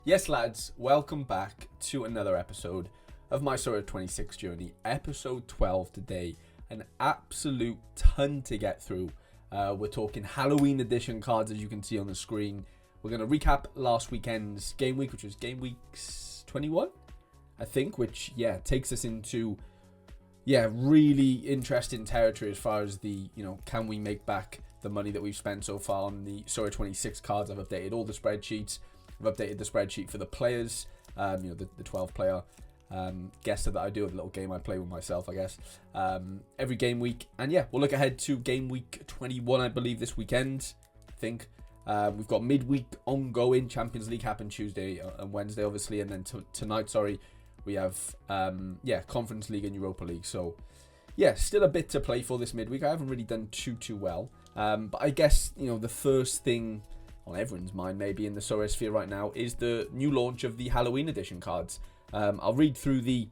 Yes, lads, welcome back to another episode of my Sorare 26 journey. Episode 12 today. An absolute ton to get through. We're talking Halloween edition cards, as you can see on the screen. We're going to recap last weekend's game week, which was game week 21, I think, which, takes us into, really interesting territory as far as the, can we make back the money that we've spent so far on the Sorare 26 cards. I've updated all the spreadsheets. I've updated the spreadsheet for the players, the 12 player guest that I do, a little game I play with myself, I guess, every game week. And we'll look ahead to game week 21, I believe, this weekend, I think. We've got midweek ongoing. Champions League happen Tuesday and Wednesday, obviously. And then tonight, we have, Conference League and Europa League. So, still a bit to play for this midweek. I haven't really done too well. But I guess, the first thing on everyone's mind maybe in the Sorare sphere right now is the new launch of the Halloween edition cards. I'll read through the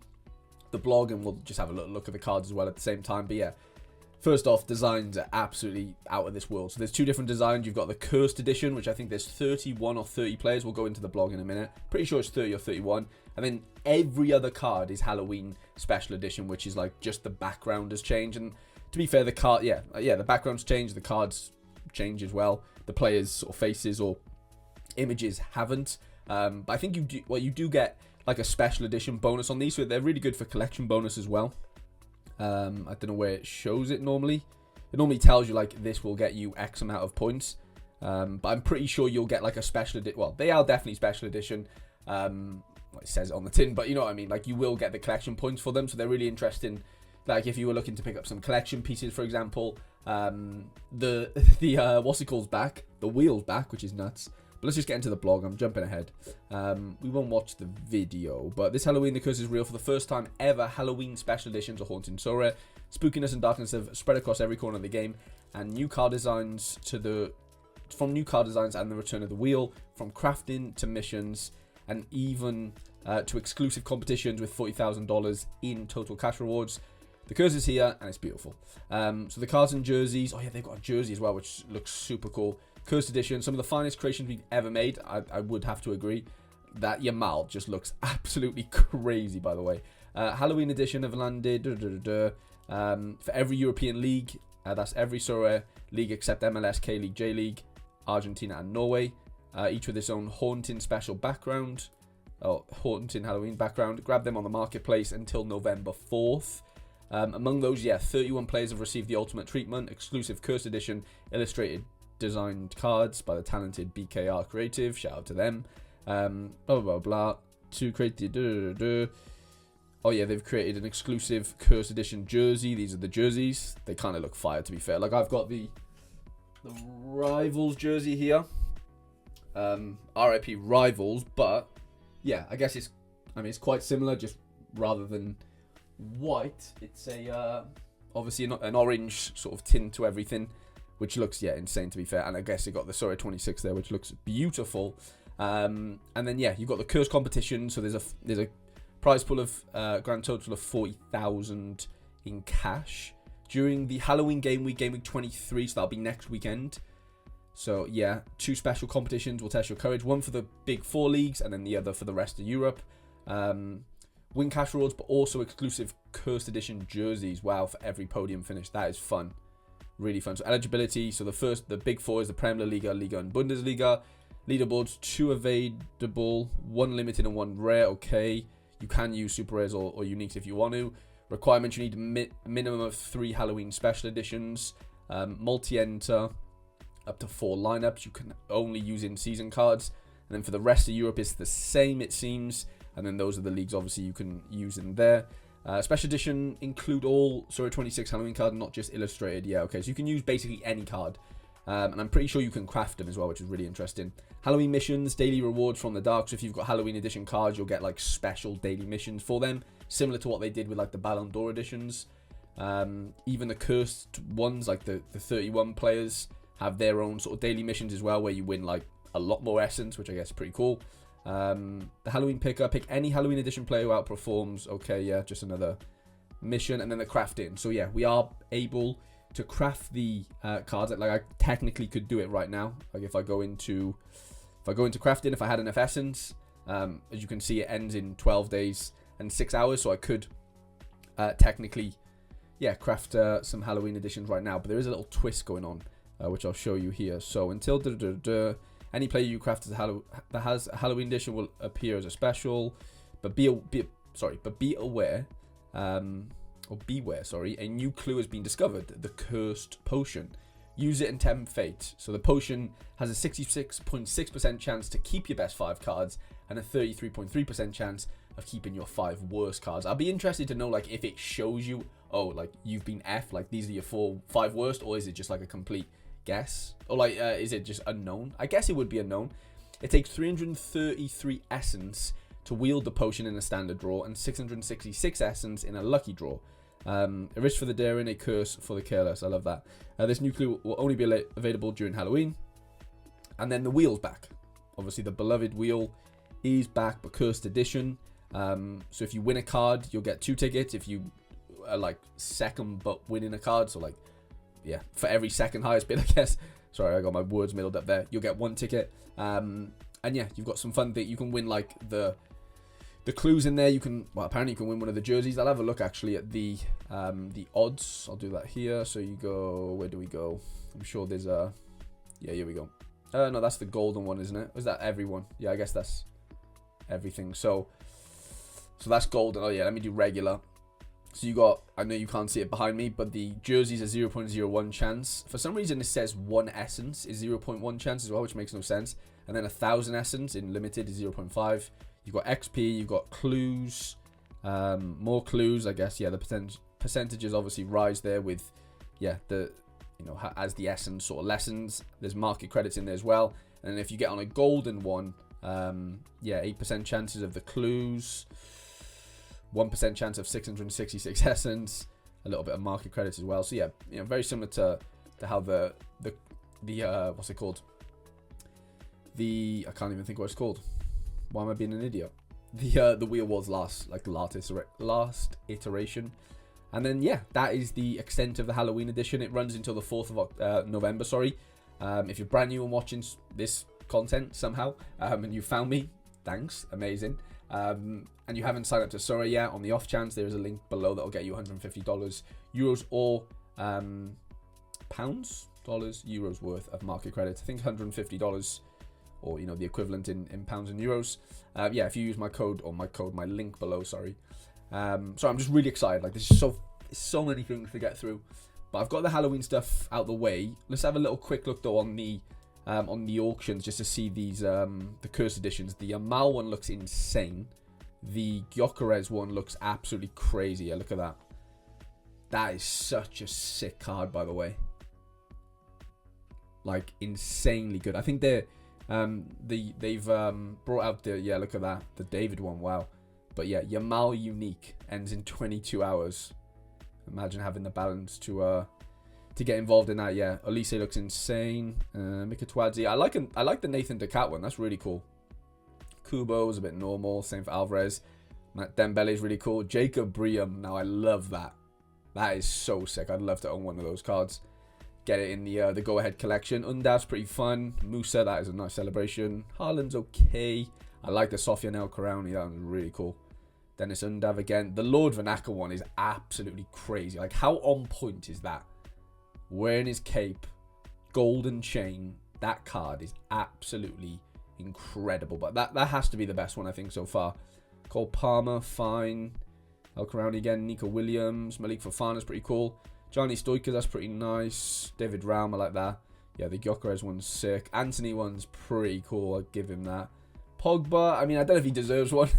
blog and we'll just have a look at the cards as well at the same time. But first off, designs are absolutely out of this world. So there's two different designs. You've got the Cursed Edition, which I think there's 31 or 30 players. We'll go into the blog in a minute. Pretty sure it's 30 or 31. And then every other card is Halloween Special Edition, which is like just the background has changed. And to be fair, the card, the background's changed. The cards change as well. The players' sort of faces or images haven't. But I think you do get like a special edition bonus on these, so they're really good for collection bonus as well. I don't know where it shows it normally. It normally tells you like this will get you X amount of points. But I'm pretty sure you'll get like a special edition. Well, they are definitely special edition. It says it on the tin, but you know what I mean. Like you will get the collection points for them, so they're really interesting. Like if you were looking to pick up some collection pieces, for example, the what's it called back, the wheel's back, which is nuts. But let's just get into the blog. I'm jumping ahead. We won't watch the video, but this Halloween, the curse is real. For the first time ever, Halloween special editions are haunting Sorare. Spookiness and darkness have spread across every corner of the game, and new card designs from new card designs and the return of the wheel, from crafting to missions, and even to exclusive competitions with $40,000 in total cash rewards. The curse is here, and it's beautiful. So the cards and jerseys. Oh, yeah, they've got a jersey as well, which looks super cool. Cursed Edition, some of the finest creations we've ever made. I would have to agree. That Yamal just looks absolutely crazy, by the way. Halloween Edition have landed for every European league. That's every Sorare league except MLS, K-League, J-League, Argentina, and Norway. Each with its own haunting special background. Oh, haunting Halloween background. Grab them on the marketplace until November 4th. Among those, 31 players have received the ultimate treatment, exclusive Cursed Edition illustrated designed cards by the talented BKR Creative. Shout out to them. To create the Oh yeah, they've created an exclusive Cursed Edition jersey. These are the jerseys. They kind of look fire, to be fair. Like I've got the Rivals jersey here. RIP Rivals, but I guess it's quite similar, just rather than white, it's a obviously an orange sort of tint to everything, which looks insane, to be fair. And I guess it got the Sorare 26 there, which looks beautiful. And then you've got the curse competition. So there's a prize pool of grand total of 40,000 in cash during the Halloween game week 23. So that'll be next weekend. So two special competitions will test your courage. One for the big four leagues, and then the other for the rest of Europe. Win cash rewards, but also exclusive Cursed Edition jerseys. Wow, for every podium finish. That is fun. Really fun. So eligibility. So the big four is the Premier Liga, Liga, and Bundesliga. Leaderboards, 2 available, 1 limited and 1 rare. Okay. You can use super rares or uniques if you want to. Requirements, you need a minimum of 3 Halloween special editions. Multi-enter, up to 4 lineups. You can only use in-season cards. And then for the rest of Europe, it's the same, it seems. And then those are the leagues, obviously, you can use in there. Special edition include all Sorare 26 Halloween cards, not just illustrated. So you can use basically any card. And I'm pretty sure you can craft them as well, which is really interesting. Halloween missions, daily rewards from the dark. So if you've got Halloween edition cards, you'll get like special daily missions for them, similar to what they did with like the Ballon d'Or editions. Even the cursed ones, like the 31 players, have their own sort of daily missions as well, where you win like a lot more essence, which I guess is pretty cool. The Halloween pick any Halloween edition player who outperforms. Okay, just another mission. And then the crafting. So we are able to craft the cards. Like I technically could do it right now. Like if I go into crafting, if I had enough essence, As you can see, it ends in 12 days and 6 hours, so I could technically, craft some Halloween editions right now, but there is a little twist going on, which I'll show you here. So until any player you craft that has a Halloween edition will appear as a special, but beware, a new clue has been discovered, the Cursed Potion. Use it in Tempt Fate. So the potion has a 66.6% chance to keep your best 5 cards and a 33.3% chance of keeping your 5 worst cards. I'll be interested to know, like, if it shows you, oh, like, you've been F, like, these are your 5 worst, or is it just like a complete guess? Or like, is it just unknown? I guess it would be unknown. It takes 333 essence to wield the potion in a standard draw and 666 essence in a lucky draw. A risk for the daring, a curse for the careless. I love that. This new clue will only be available during Halloween. And then the wheel's back. Obviously, the beloved wheel is back, but cursed edition. So if you win a card, you'll get 2 tickets. If you are like second but winning a card, so like, for every second highest bid, I guess. Sorry, I got my words middled up there. You'll get 1 ticket. And you've got some fun that you can win, like the clues in there. You can, apparently you can win one of the jerseys. I'll have a look actually at the odds. I'll do that here. So you go, where do we go? I'm sure there's here we go. No, that's the golden one, isn't it? Is that everyone? Yeah, I guess that's everything. So that's golden. Oh yeah, let me do regular. So you got, I know you can't see it behind me, but the jerseys are 0.01 chance. For some reason it says 1 essence is 0.1 chance as well, which makes no sense. And then 1,000 essence in limited is 0.5. You've got XP, you've got clues, more clues, I guess. Yeah, the percentages obviously rise there with, as the essence sort of lessens. There's market credits in there as well. And if you get on a golden one, 8% chances of the clues, 1% chance of 666 essence, a little bit of market credits as well. So very similar to how the what's it called? I can't even think what it's called. Why am I being an idiot? The wheel was last iteration. And then that is the extent of the Halloween edition. It runs until the 4th of November, sorry. If you're brand new and watching this content somehow, and you found me, thanks, amazing. And you haven't signed up to Sorare yet, on the off chance, there is a link below that will get you $150, euros, or euros worth of market credit. I think $150, or the equivalent in pounds and euros. If you use my link below, sorry. So I'm just really excited. Like, there's so many things to get through, but I've got the Halloween stuff out the way. Let's have a little quick look though on the auctions, just to see these the curse editions. The Yamal one looks insane. The Gyökeres one looks absolutely crazy. Yeah, look at that. That is such a sick card, by the way. Like, insanely good. I think they've brought out look at that, the David one. Wow. But Yamal unique ends in 22 hours. Imagine having the balance to get involved in that. Olise looks insane. Mikatwadze. I like the Nathan Decat one. That's really cool. Kubo's a bit normal. Same for Alvarez. Matt Dembele's really cool. Jacob Briam. Now I love that. That is so sick. I'd love to own one of those cards. Get it in the go-ahead collection. Undav's pretty fun. Musa, that is a nice celebration. Haaland's okay. I like the Sofian El Karauni. That was really cool. Dennis Undav again. The Lord Vanaka one is absolutely crazy. Like, how on point is that? Wearing his cape, golden chain. That card is absolutely incredible. But that has to be the best one, I think, so far. Cole Palmer, fine. El Karauni again. Nico Williams. Malik Fofana's pretty cool. Johnny Stoiker, that's pretty nice. David Raum, I like that. Yeah, the Gyökeres one's sick. Anthony one's pretty cool. I'll give him that. Pogba, I mean, I don't know if he deserves one.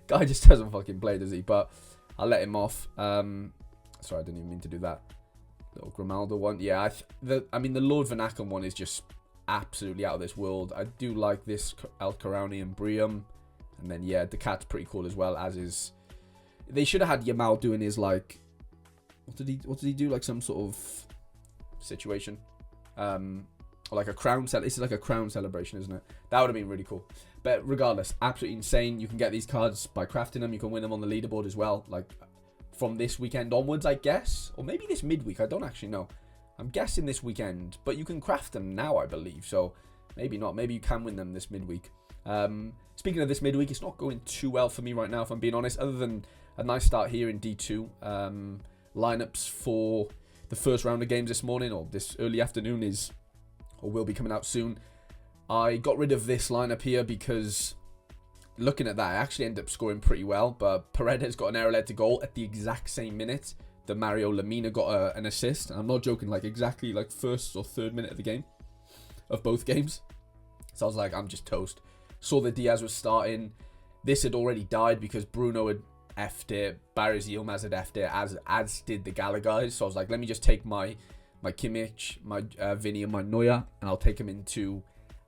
Guy just doesn't fucking play, does he? But I'll let him off. Sorry, I didn't even mean to do that. Little Grimaldo one. Yeah, the Lord Vanaken one is just absolutely out of this world. I do like this El Karauni and Briam. And then, the cat's pretty cool as well, as is... They should have had Yamal doing his, like... What did he do? Like some sort of situation? Or like a crown cel. This is like a crown celebration, isn't it? That would have been really cool. But regardless, absolutely insane. You can get these cards by crafting them. You can win them on the leaderboard as well. Like from this weekend onwards, I guess. Or maybe this midweek. I don't actually know. I'm guessing this weekend. But you can craft them now, I believe. So maybe not. Maybe you can win them this midweek. Speaking of this midweek, it's not going too well for me right now, if I'm being honest, other than a nice start here in D2. Lineups for the first round of games this morning, or this early afternoon, will be coming out soon. I got rid of this lineup here because looking at that, I actually ended up scoring pretty well, but Paredes got an error-led to goal at the exact same minute that Mario Lemina got an assist. And I'm not joking, like exactly like first or third minute of the game, of both games. So I was like, I'm just toast. Saw that Diaz was starting. This had already died because Bruno had effed it, Barry Yilmaz had effed it, as did the Gala guys. So I was like, let me just take my Kimmich, my Vinny, and my Neuer, and I'll take him into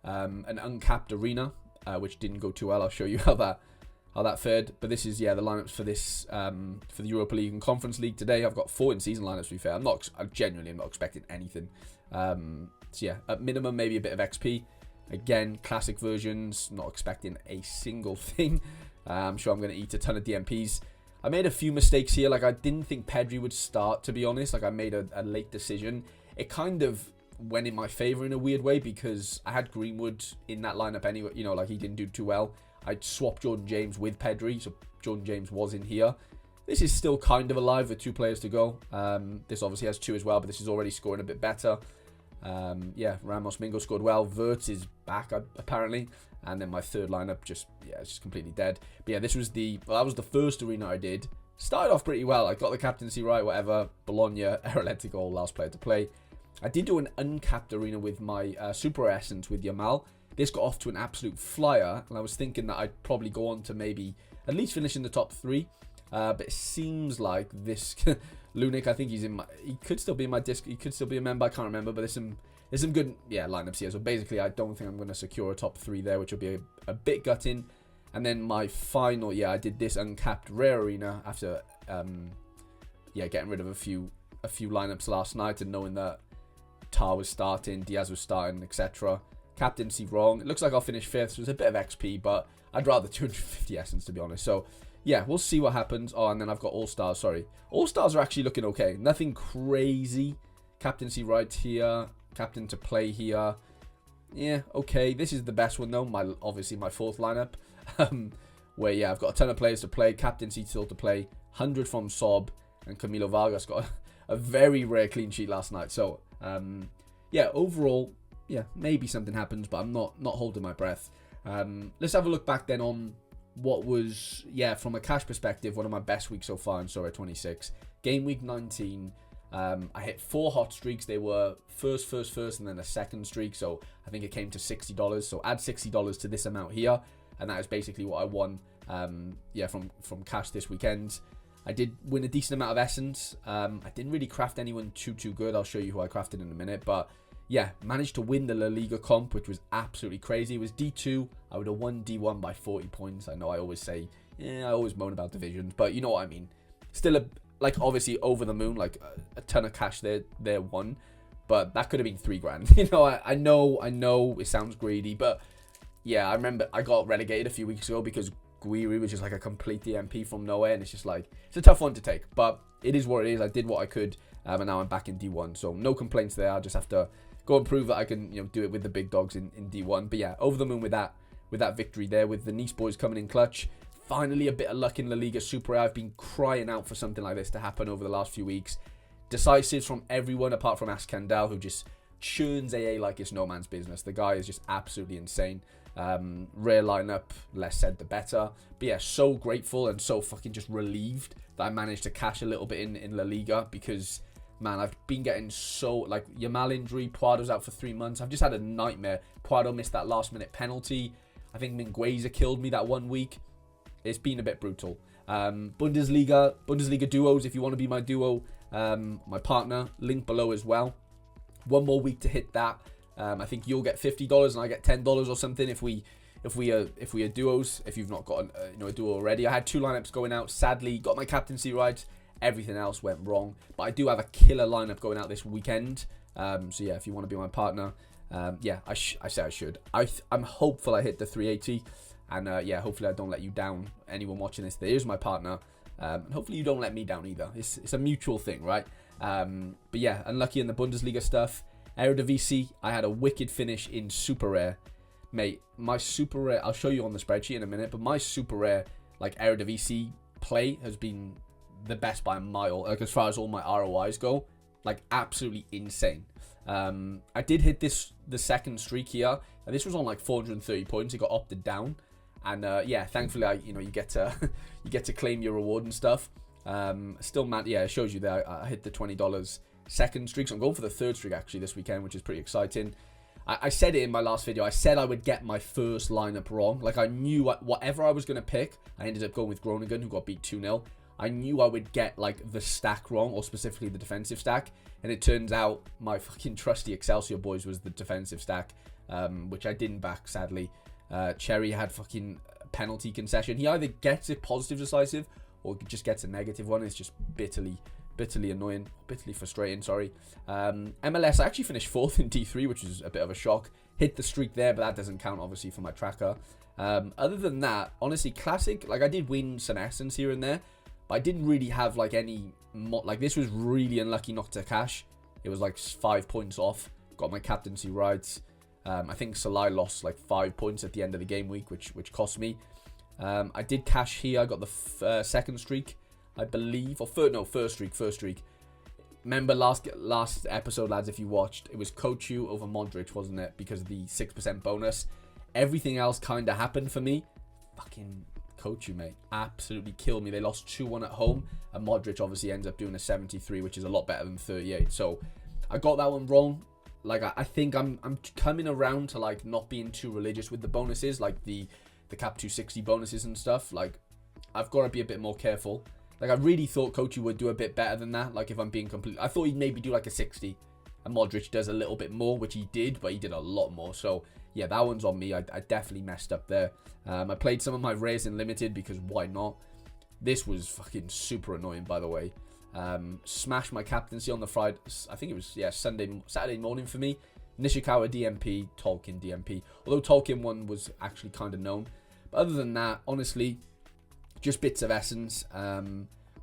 an uncapped arena, which didn't go too well. I'll show you how that fared. But this is the lineups for this for the Europa League and Conference League today. I've got 4 in-season lineups. To be fair, I'm genuinely not expecting anything. So yeah, at minimum maybe a bit of XP. Again, classic versions. Not expecting a single thing. I'm sure I'm going to eat a ton of DMPs. I made a few mistakes here. Like, I didn't think Pedri would start, to be honest. Like, I made a late decision. It kind of went in my favour in a weird way because I had Greenwood in that lineup anyway. You know, like, he didn't do too well. I swapped Jordan James with Pedri, so Jordan James was in here. This is still kind of alive with 2 players to go. This obviously has 2 as well, but this is already scoring a bit better. Yeah, Ramos Mingo scored well. Wirtz is back, apparently. And then my third lineup it's just completely dead. But yeah, that was the first arena I did. Started off pretty well. I got the captaincy right, whatever. Bologna, error-led to goal, last player to play. I did do an uncapped arena with my Super Essence with Yamal. This got off to an absolute flyer, and I was thinking that I'd probably go on to maybe at least finish in the top 3. But it seems like this Lunik, I think he could still be in my disc. He could still be a member. I can't remember, but there's some good lineups here. So basically, I don't think I'm going to secure a top 3 there, which will be a bit gutting. And then my final, I did this uncapped rare arena after getting rid of a few lineups last night and knowing that Tar was starting, Diaz was starting, etc. Captaincy wrong. It looks like I'll finish 5th, so it's a bit of XP, but I'd rather 250 essence, to be honest. So yeah, we'll see what happens. Oh, and then I've got All-Stars, sorry. All-Stars are actually looking okay. Nothing crazy. Captaincy right here. Captain to play here. Yeah, okay. This is the best one, though. Obviously, my 4th lineup. Where, I've got a ton of players to play. Captaincy still to play. 100 from Sob. And Camilo Vargas got a very rare clean sheet last night. So, overall, maybe something happens, but I'm not holding my breath. Let's have a look back then on what was, from a cash perspective, one of my best weeks so far in Sorare 26. Game week 19, I hit 4 hot streaks. They were first, and then a second streak. So I think it came to $60. So add $60 to this amount here. And that is basically what I won, from cash this weekend. I did win a decent amount of essence. I didn't really craft anyone too good. I'll show you who I crafted in a minute. But managed to win the La Liga comp, which was absolutely crazy. It was D2. I would have won D1 by 40 points. I know I always say, I always moan about divisions, but you know what I mean. Still, obviously over the moon, a ton of cash there won, but that could have been $3,000. You know, I know it sounds greedy, but I remember I got relegated a few weeks ago because Guiri was just like a complete DMP from nowhere, and it's just like, it's a tough one to take, but it is what it is. I did what I could, and now I'm back in D1, so no complaints there. I just have to go and prove that I can, do it with the big dogs in D1. But over the moon with that victory there, with the Nice boys coming in clutch. Finally, a bit of luck in La Liga Super. I've been crying out for something like this to happen over the last few weeks. Decisives from everyone apart from Askandal, who just churns AA like it's no man's business. The guy is just absolutely insane. Rare lineup, less said the better. But so grateful and so fucking just relieved that I managed to cash a little bit in La Liga, because man, I've been getting so, Yamal injury, Puado's out for 3 months. I've just had a nightmare. Puado missed that last minute penalty. I think Mingueza killed me that 1 week. It's been a bit brutal. Bundesliga duos, if you want to be my duo, my partner, link below as well. 1 more week to hit that. I think you'll get $50 and I get $10 or something if we are duos. If you've not got a duo already, I had 2 lineups going out. Sadly, got my captaincy right. Everything else went wrong, but I do have a killer lineup going out this weekend. So if you want to be my partner, I say I should. I'm hopeful I hit the 380, and hopefully I don't let you down. Anyone watching this, there's my partner, and hopefully you don't let me down either. It's a mutual thing, right? Unlucky in the Bundesliga stuff. Eredivisie, I had a wicked finish in Super Rare. mate, my super rare, I'll show you on the spreadsheet in a minute, but my super rare, like, Eredivisie play has been the best by a mile. Like, as far as all my ROIs go, like, absolutely insane. I did hit the second streak here, and this was on like 430 points. It got opted down, and yeah, thankfully you get to you get to claim your reward and stuff. Still, man, yeah, it shows you that I hit the $20 second streak. So I'm going for the third streak actually this weekend, which is pretty exciting. I said it in my last video. I said I would get my first lineup wrong. Like, I knew whatever I was going to pick, I ended up going with Groningen, who got beat 2-0. I knew I would get, like, the stack wrong, or specifically the defensive stack. And it turns out my fucking trusty Excelsior boys was the defensive stack, which I didn't back, sadly. Cherry had fucking penalty concession. He either gets a positive decisive or just gets a negative one. It's just bitterly annoying, bitterly frustrating, sorry. MLS, I actually finished 4th in D3, which is a bit of a shock. Hit the streak there, but that doesn't count, obviously, for my tracker. Other than that, honestly, classic, like, I did win some essence here and there, but I didn't really have, like, any, like, this was really unlucky not to cash. It was, like, 5 points off. Got my captaincy right. I think Salai lost, like, 5 points at the end of the game week, which cost me. I did cash here. I got the second streak, I believe, or first streak. Remember last episode, lads, if you watched, it was Kochu over Modric, wasn't it? Because of the 6% bonus. Everything else kind of happened for me. Fucking Kochu, mate, absolutely killed me. They lost 2-1 at home, and Modric obviously ends up doing a 73, which is a lot better than 38. So I got that one wrong. Like, I think I'm coming around to, like, not being too religious with the bonuses, like the cap 260 bonuses and stuff. Like, I've got to be a bit more careful. Like, I really thought Kochi would do a bit better than that. Like, if I'm being complete, I thought he'd maybe do like a 60, and Modric does a little bit more, which he did, but he did a lot more. So yeah, that one's on me. I definitely messed up there. I played some of my rares in limited because why not? This was fucking super annoying, by the way. Smashed my captaincy on the Friday. I think it was, yeah, Saturday morning for me. Nishikawa DMP, Tolkien DMP. Although Tolkien one was actually kind of known. But other than that, honestly, just bits of essence,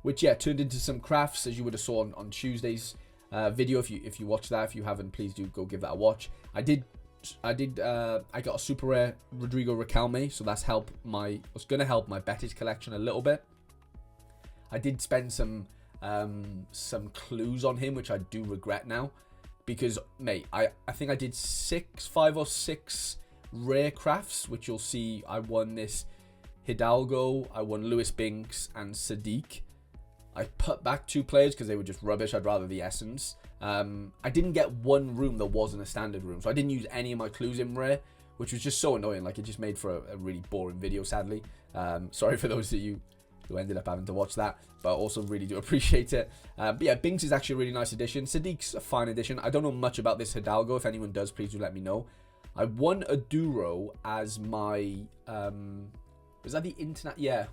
which, yeah, turned into some crafts, as you would have saw on Tuesday's video. If you watch that, if you haven't, please do go give that a watch. I got a super rare Rodrigo Riquelme, so that's was going to help my Betis collection a little bit. I did spend some clues on him, which I do regret now, because, mate, I think I did 5 or 6 rare crafts, which you'll see. I won this Hidalgo, I won Lewis Binks and Sadiq. I put back 2 players because they were just rubbish. I'd rather the essence. I didn't get one room that wasn't a standard room, so I didn't use any of my clues in rare, which was just so annoying. Like, it just made for a really boring video, sadly. Sorry for those of you who ended up having to watch that, but I also really do appreciate it. But yeah, Binks is actually a really nice addition. Sadiq's a fine addition. I don't know much about this Hidalgo. If anyone does, please do let me know. I won a Duro as my was that the internet? Yeah,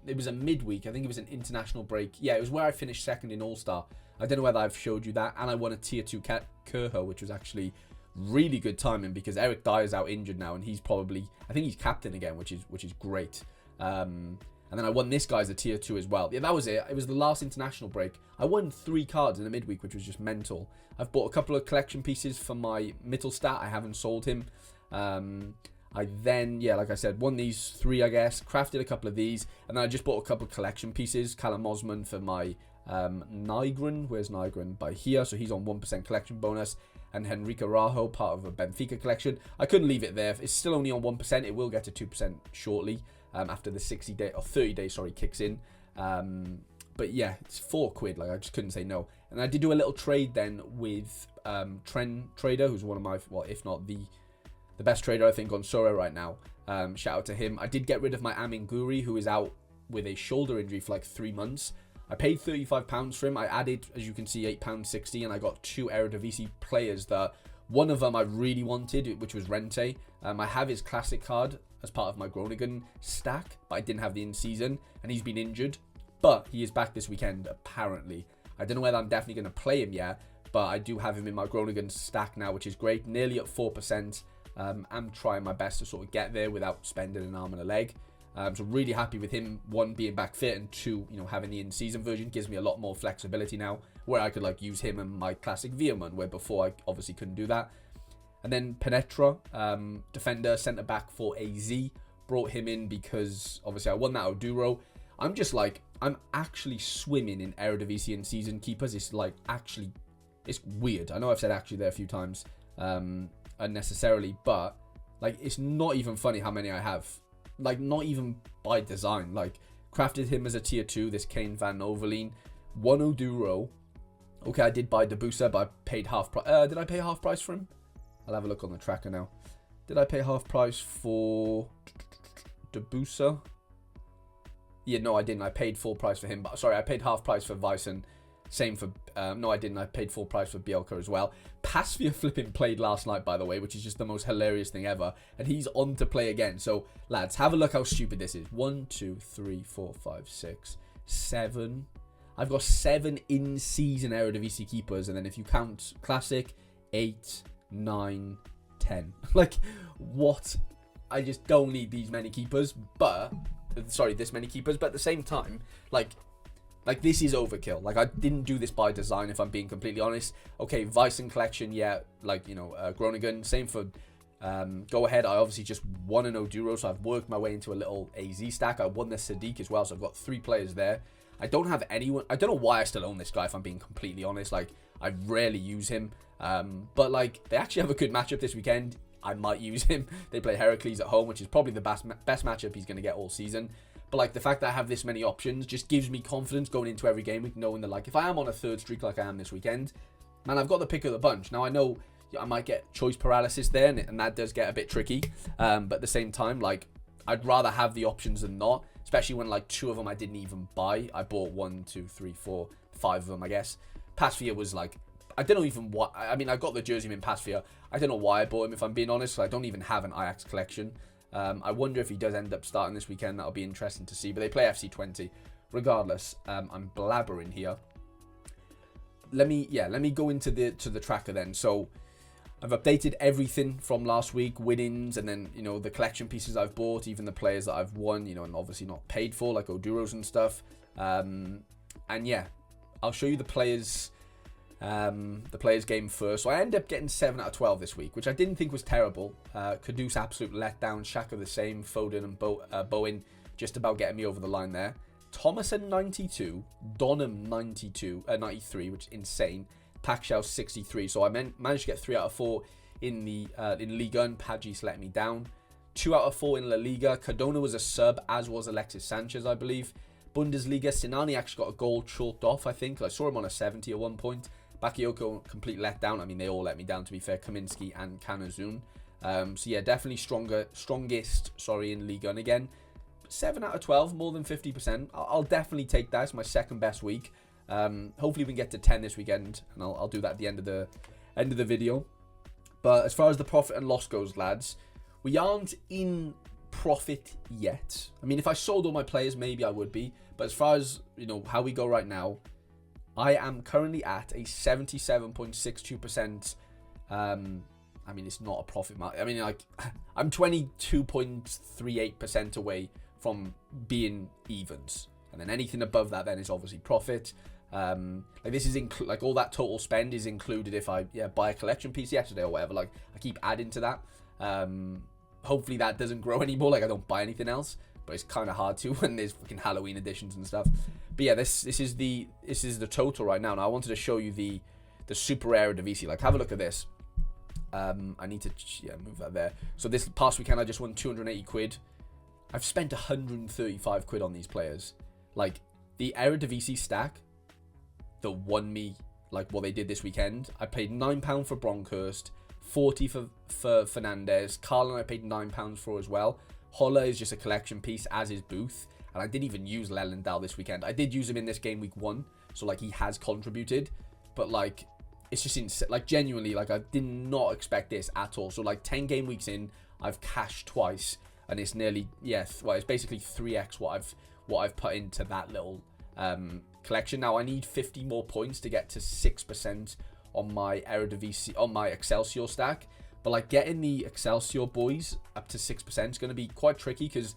it was a midweek. I think it was an international break. Yeah, it was where I finished second in All-Star. I don't know whether I've showed you that. And I won a tier 2 Kerho, which was actually really good timing because Eric Dyer's out injured now, and he's I think he's captain again, which is great. And then I won this guy as a tier 2 as well. Yeah, that was it. It was the last international break. I won 3 cards in the midweek, which was just mental. I've bought a couple of collection pieces for my Mittelstat. I haven't sold him. I then, yeah, like I said, won these 3, I guess, crafted a couple of these, and then I just bought a couple of collection pieces. Callum Osman for my Nygren. Where's Nygren? By here, so he's on 1% collection bonus. And Henrique Rajo, part of a Benfica collection. I couldn't leave it there. It's still only on 1%. It will get to 2% shortly after the 60-day, or 30-day, sorry, kicks in. But yeah, it's £4. Like, I just couldn't say no. And I did do a little trade then with Trend Trader, who's one of my, well, if not the best trader, I think, on Sorare right now. Shout out to him. I did get rid of my Amin Guri, who is out with a shoulder injury for like 3 months. I paid £35 for him. I added, as you can see, £8.60, and I got 2 Eredivisie players that one of them I really wanted, which was Rente. I have his classic card as part of my Groningen stack, but I didn't have the in-season, and he's been injured. But he is back this weekend, apparently. I don't know whether I'm definitely going to play him yet, but I do have him in my Groningen stack now, which is great. Nearly at 4%. I'm trying my best to sort of get there without spending an arm and a leg. So really happy with him, 1, being back fit, and 2, having the in-season version gives me a lot more flexibility now, where I could like use him and my classic Veerman, where before I obviously couldn't do that. And then Penetra, defender, centre back for AZ. Brought him in because obviously I won that Oduro. I'm just like, I'm actually swimming in Eredivisie and season keepers. It's like actually, it's weird. I know I've said actually there a few times unnecessarily, but like it's not even funny how many I have. Like not even by design. Like crafted him as a tier 2, this Kane Van Overleen. 1 Oduro. Okay, I did buy Debusa, but I paid half price. Did I pay half price for him? I'll have a look on the tracker now. Did I pay half price for Debusa? Yeah, no, I didn't. I paid full price for him. But sorry, I paid half price for Vyson. Same for... no, I didn't. I paid full price for Bielka as well. Pasvia flipping played last night, by the way, which is just the most hilarious thing ever. And he's on to play again. So, lads, have a look how stupid this is. 1, 2, 3, 4, 5, 6, 7... I've got 7 in-season Eredivisie keepers, and then if you count Classic, 8, 9, 10. Like, what? I just don't need these many keepers, but... Sorry, this many keepers, but at the same time, like this is overkill. Like, I didn't do this by design, if I'm being completely honest. Okay, Vyson collection, yeah, like, you know, Groningen. Same for Go Ahead. I obviously just won an Oduro, so I've worked my way into a little AZ stack. I won the Sadiq as well, so I've got 3 players there. I don't have anyone. I don't know why I still own this guy, if I'm being completely honest. Like, I rarely use him. But, like, they actually have a good matchup this weekend. I might use him. They play Heracles at home, which is probably the best matchup he's going to get all season. But, like, the fact that I have this many options just gives me confidence going into every game week, knowing that, like, if I am on a 3rd streak like I am this weekend, man, I've got the pick of the bunch. Now, I know I might get choice paralysis there, and that does get a bit tricky. But at the same time, like, I'd rather have the options than not. Especially when, like, 2 of them I didn't even buy. I bought 1, 2, 3, 4, 5 of them, I guess. Pasvia was, like... I don't know even what... I mean, I got the jersey in Pasvia. I don't know why I bought him, if I'm being honest. So I don't even have an Ajax collection. I wonder if he does end up starting this weekend. That'll be interesting to see. But they play FC20. Regardless, I'm blabbering here. Let me go into the tracker then. So... I've updated everything from last week, winnings, and then, you know, the collection pieces I've bought, even the players that I've won, you know, and obviously not paid for, like Oduros and stuff. And yeah, I'll show you the players game first. So I ended up getting 7 out of 12 this week, which I didn't think was terrible. Kudus, absolute letdown. Xhaka the same. Foden and Bowen just about getting me over the line there. Thomason 92, Donham 93, which is insane. Pacquiao 63, so I managed to get 3 out of 4 in Liga, and Pagis let me down. 2 out of 4 in La Liga. Cardona was a sub, as was Alexis Sanchez, I believe. Bundesliga, Sinani actually got a goal chalked off, I think. I saw him on a 70 at one point. Bakayoko, complete letdown. I mean, they all let me down, to be fair. Kaminsky and Kanazun. So yeah, definitely strongest in Liga. And again, 7 out of 12, more than 50%. I'll definitely take that. It's my 2nd best week. Hopefully we can get to 10 this weekend, and I'll do that at the end of the video. But as far as the profit and loss goes, lads, we aren't in profit yet. I mean, if I sold all my players, maybe I would be. But as far as, you know, how we go right now, I am currently at a 77.62%. I mean, it's not a profit mark. I mean, like, I'm 22.38% away from being evens. And then anything above that then is obviously profit. Like, this is like all that total spend is included if I buy a collection piece yesterday or whatever. Like, I keep adding to that. Hopefully that doesn't grow anymore. Like, I don't buy anything else, but it's kind of hard to when there's fucking Halloween editions and stuff. But yeah, this is the total right now. Now I wanted to show you the Super Eredivisie. Like, have a look at this. I need to move that there. So this past weekend I just won 280 quid. I've spent 135 quid on these players. Like, the Eredivisie stack that won me, like, what they did this weekend, I paid £9 for Bronkhorst, 40 for Fernandez. Carlin I paid £9 for as well. Holla is just a collection piece, as is Booth. And I didn't even use Lelendal this weekend. I did use him in this game week 1, so, like, he has contributed. But, like, it's just insane. Like, genuinely, like, I did not expect this at all. So, like, 10 game weeks in, I've cashed twice. And it's nearly, it's basically 3x what I've put into that little collection. Now I need 50 more points to get to 6% on my Eredivisie, on my Excelsior stack. But, like, getting the Excelsior boys up to 6% is going to be quite tricky, because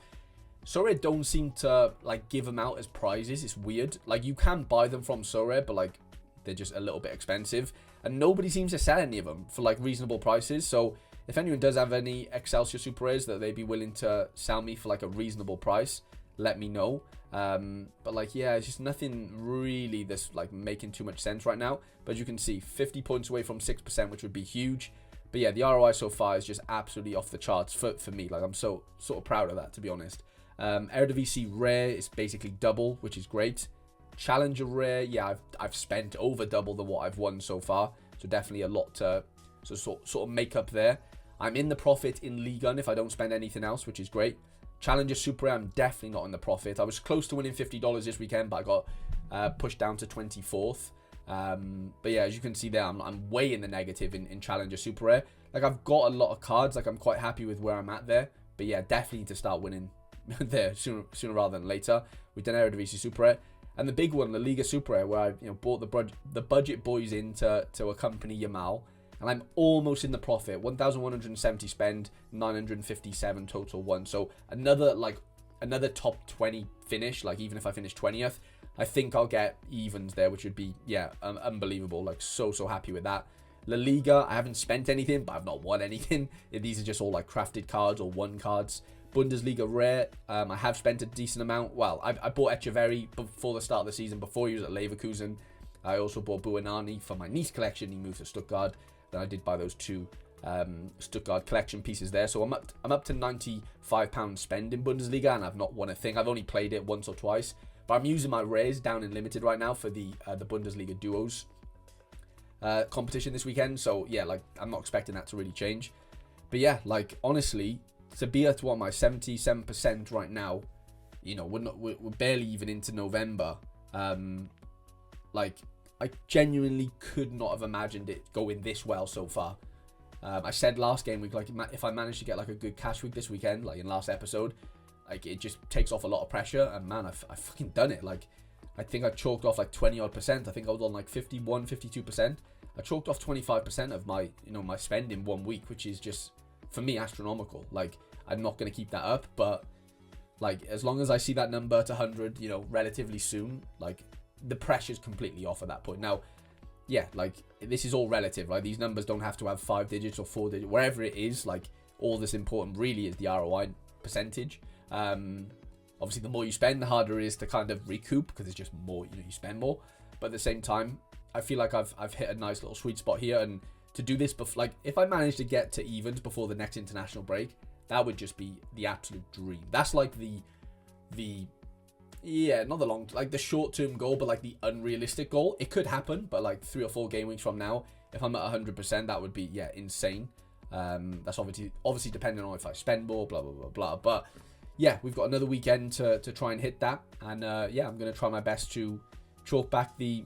Sorare don't seem to, like, give them out as prizes. It's weird. Like, you can buy them from Sorare, but, like, they're just a little bit expensive, and nobody seems to sell any of them for like reasonable prices. So if anyone does have any Excelsior super rares that they'd be willing to sell me for like a reasonable price, let me know. But like, yeah, it's just nothing really that's like making too much sense right now. But as you can see, 50 points away from 6%, which would be huge. But yeah, the ROI so far is just absolutely off the charts for me. Like, I'm so sort of proud of that, to be honest. Eredivisie rare is basically double, which is great. Challenger rare, yeah, I've spent over double than what I've won so far. So definitely a lot to sort of make up there. I'm in the profit in Ligue 1 if I don't spend anything else, which is great. Challenger Super Rare, I'm definitely not in the profit. I was close to winning $50 this weekend, but I got pushed down to 24th. But yeah, as you can see there, I'm way in the negative in Challenger Super Rare. Like, I've got a lot of cards. Like, I'm quite happy with where I'm at there. But yeah, definitely need to start winning there sooner rather than later. We've done Eredivisie Super Rare. And the big one, the Liga Super Rare, where I bought the budget boys in to accompany Yamal. And I'm almost in the profit. 1,170 spend, 957 total won. So another top 20 finish. Like, even if I finish 20th, I think I'll get evens there, which would be, yeah, unbelievable. Like, so happy with that. La Liga, I haven't spent anything, but I've not won anything. These are just all like crafted cards or won cards. Bundesliga rare, I have spent a decent amount. Well, I bought Echeverry before the start of the season, before he was at Leverkusen. I also bought Buonanni for my niece collection. He moved to Stuttgart. Then I did buy those two Stuttgart collection pieces there. So I'm up to £95 spend in Bundesliga, and I've not won a thing. I've only played it once or twice. But I'm using my rares down in limited right now for the Bundesliga duos competition this weekend. So yeah, like, I'm not expecting that to really change. But yeah, like, honestly, to be at my 77% right now, we're barely even into November. Like, I genuinely could not have imagined it going this well so far. I said last game week, like, if I managed to get like a good cash week this weekend, like in last episode, like, it just takes off a lot of pressure. And man, I fucking done it. Like, I think I chalked off like 20 odd percent. I think I was on like 51, 52%. I chalked off 25% of my, my spend in 1 week, which is just, for me, astronomical. Like, I'm not going to keep that up, but like, as long as I see that number to 100, relatively soon, like, the pressure's completely off at that point. Now, yeah, like, this is all relative, right? These numbers don't have to have 5 digits or 4 digits, wherever it is. Like, all that's important really is the ROI percentage. Obviously, the more you spend, the harder it is to kind of recoup, because it's just more, you spend more. But at the same time, I feel like I've hit a nice little sweet spot here, and to do this, like, if I manage to get to evens before the next international break, that would just be the absolute dream. That's like the not the long, like the short-term goal, but like the unrealistic goal. It could happen, but like 3 or 4 game weeks from now, if I'm at 100%, that would be, yeah, insane. That's obviously depending on if I spend more, blah, blah, blah, blah. But yeah, we've got another weekend to try and hit that. And yeah, I'm going to try my best to chalk back the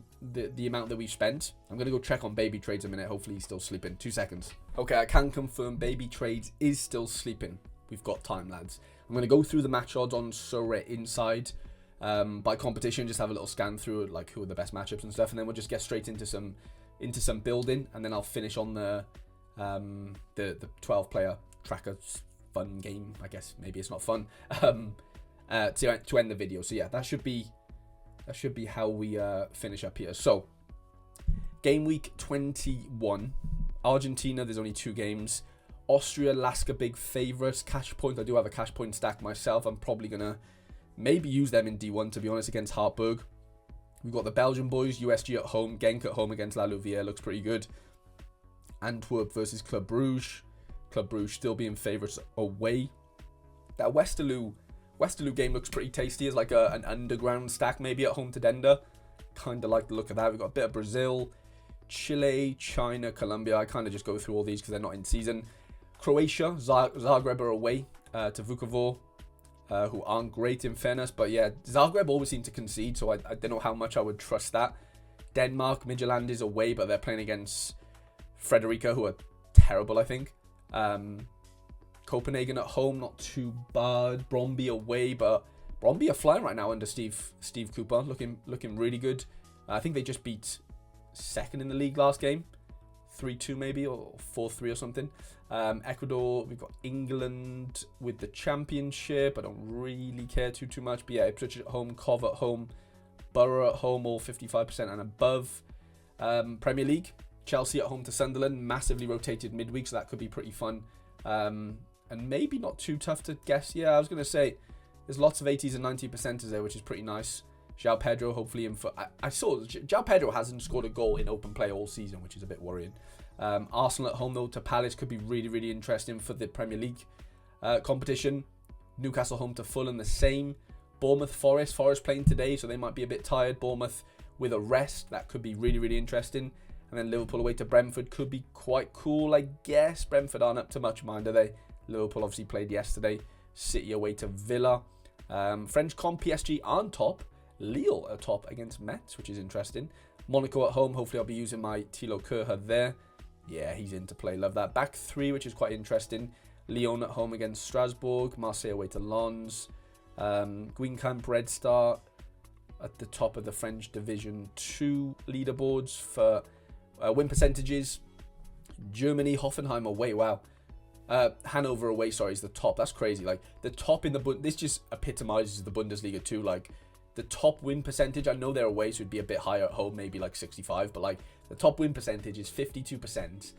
amount that we've spent. I'm going to go check on Baby Trades a minute. Hopefully he's still sleeping. 2 seconds. Okay, I can confirm Baby Trades is still sleeping. We've got time, lads. I'm going to go through the match odds on Sorare Inside by competition, just have a little scan through like who are the best matchups and stuff, and then we'll just get straight into some building, and then I'll finish on the 12-player tracker fun game. I guess maybe it's not fun to end the video. So yeah, that should be how we finish up here. So game week 21, Argentina. There's only 2 games. Austria, Lasker, big favourites. Cash point. I do have a cash point stack myself. I'm probably gonna maybe use them in D1, to be honest, against Hartberg. We've got the Belgian boys, USG at home, Genk at home against La Louvière, looks pretty good. Antwerp versus Club Brugge. Club Brugge still being favourites away. That Westerlo game looks pretty tasty as like an underground stack, maybe at home to Dender. Kind of like the look of that. We've got a bit of Brazil, Chile, China, Colombia. I kind of just go through all these because they're not in season. Croatia, Zagreb are away to Vukovar. Who aren't great in fairness, but yeah, Zagreb always seem to concede, so I don't know how much I would trust that. Denmark, Midtjylland is away, but they're playing against Frederica, who are terrible, I think. Copenhagen at home, not too bad. Brøndby away, but Brøndby are flying right now under Steve Cooper, looking really good. I think they just beat second in the league last game, 3-2 maybe, or 4-3 or something. Ecuador, we've got England with the championship. I don't really care too much, but yeah, Ipswich at home, Cov at home, Borough at home, all 55% and above. Premier League, Chelsea at home to Sunderland, massively rotated midweek, so that could be pretty fun. And maybe not too tough to guess. Yeah, I was going to say, there's lots of 80s and 90%ers there, which is pretty nice. João Pedro, hopefully in for... I saw João Pedro hasn't scored a goal in open play all season, which is a bit worrying. Arsenal at home, though, to Palace could be really, really interesting for the Premier League competition. Newcastle home to Fulham, the same. Bournemouth, Forest playing today, so they might be a bit tired. Bournemouth with a rest, that could be really, really interesting. And then Liverpool away to Brentford could be quite cool, I guess. Brentford aren't up to much, mind, are they? Liverpool obviously played yesterday. City away to Villa. French comp, PSG on top. Lille are top against Metz, which is interesting. Monaco at home, hopefully I'll be using my Thilo Kerher there. Yeah, he's in to play, love that. Back three, which is quite interesting. Lyon at home against Strasbourg. Marseille away to Lens. Guingamp, Red Star at the top of the French Division 2 leaderboards for win percentages. Germany, Hoffenheim away, wow. Hanover away, sorry, is the top. That's crazy. Like, the top in the... This just epitomizes the Bundesliga too. Like, the top win percentage, I know they're away, so it'd be a bit higher at home, maybe like 65, but like, the top win percentage is 52%,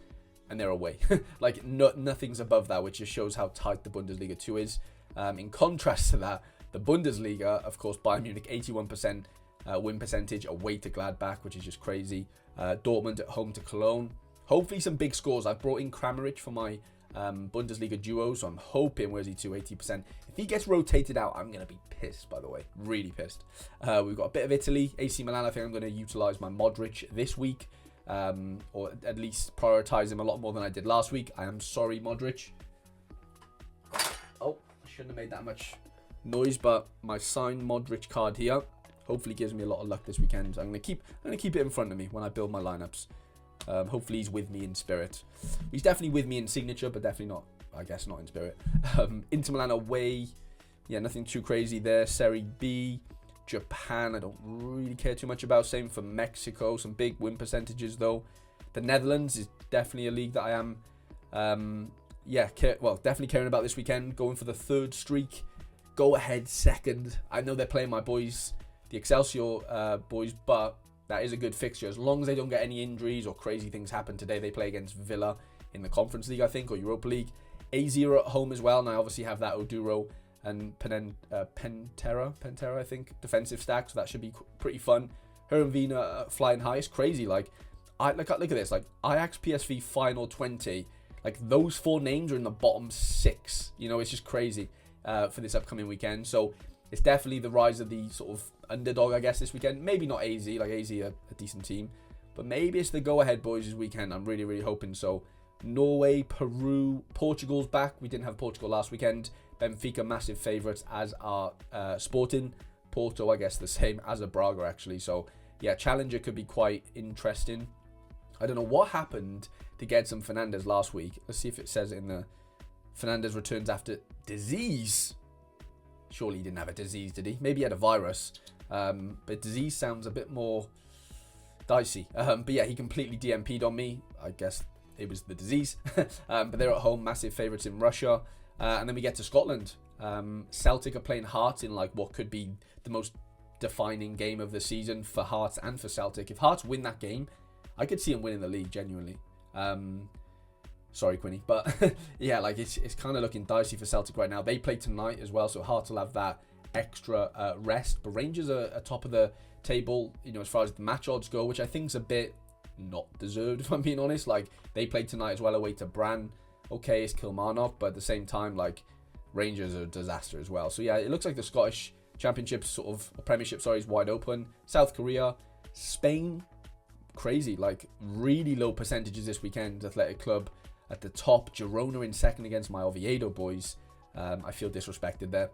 and they're away. Like, nothing's above that, which just shows how tight the Bundesliga 2 is. In contrast to that, the Bundesliga, of course, Bayern Munich, 81% win percentage away to Gladbach, which is just crazy. Dortmund at home to Cologne. Hopefully some big scores. I've brought in Kramaric for my Bundesliga duo, so I'm hoping, where's he to 80%? If he gets rotated out, I'm going to be pissed, by the way. Really pissed. We've got a bit of Italy. AC Milan, I think I'm going to utilise my Modric this week, or at least prioritise him a lot more than I did last week. I am sorry, Modric. Oh, I shouldn't have made that much noise, but my signed Modric card here hopefully gives me a lot of luck this weekend. I'm going to keep it in front of me when I build my lineups. Hopefully he's with me in spirit. He's definitely with me in signature, but definitely not, I guess, not in spirit. Inter Milan away. Yeah, nothing too crazy there. Serie B. Japan, I don't really care too much about. Same for Mexico. Some big win percentages, though. The Netherlands is definitely a league that I am, definitely caring about this weekend. Going for the third streak. Go ahead second. I know they're playing my boys, the Excelsior boys, but that is a good fixture. As long as they don't get any injuries or crazy things happen today. They play against Villa in the Conference League, I think, or Europa League. AZ are at home as well, and I obviously have that Oduro and Pentera, I think, defensive stack, so that should be pretty fun. Herenveen flying high. It's crazy. Like, look at this. Like, Ajax PSV final 20. Like, those four names are in the bottom 6. You know, it's just crazy for this upcoming weekend. So it's definitely the rise of the sort of underdog, I guess, this weekend. Maybe not AZ. Like, AZ are a decent team, but maybe it's the go-ahead boys this weekend. I'm really, really hoping so. Norway, Peru, Portugal's back. We didn't have Portugal last weekend. Benfica, massive favourites, as are Sporting. Porto, I guess, the same, as a Braga, actually. So, yeah, Challenger could be quite interesting. I don't know what happened to Gedson Fernandez last week. Let's see if it says it in the... Fernandez returns after disease. Surely he didn't have a disease, did he? Maybe he had a virus. But disease sounds a bit more dicey. But yeah, he completely DMP'd on me. I guess it was the disease. But they're at home, massive favourites in Russia. And then we get to Scotland. Celtic are playing Hearts in like what could be the most defining game of the season for Hearts and for Celtic. If Hearts win that game, I could see them winning the league, genuinely. Sorry, Quinny. But yeah, like it's kind of looking dicey for Celtic right now. They play tonight as well, so Hearts will have that extra rest. But Rangers are top of the table, you know, as far as the match odds go, which I think is a bit not deserved, if I'm being honest. Like, they played tonight as well away to Bran. Okay, it's Kilmarnock, but at the same time, like, Rangers are a disaster as well. So yeah, it looks like the Scottish Championship, Premiership, is wide open. South Korea, Spain, crazy, like really low percentages this weekend. Athletic Club at the top, Girona in second against my Oviedo boys. I feel disrespected there.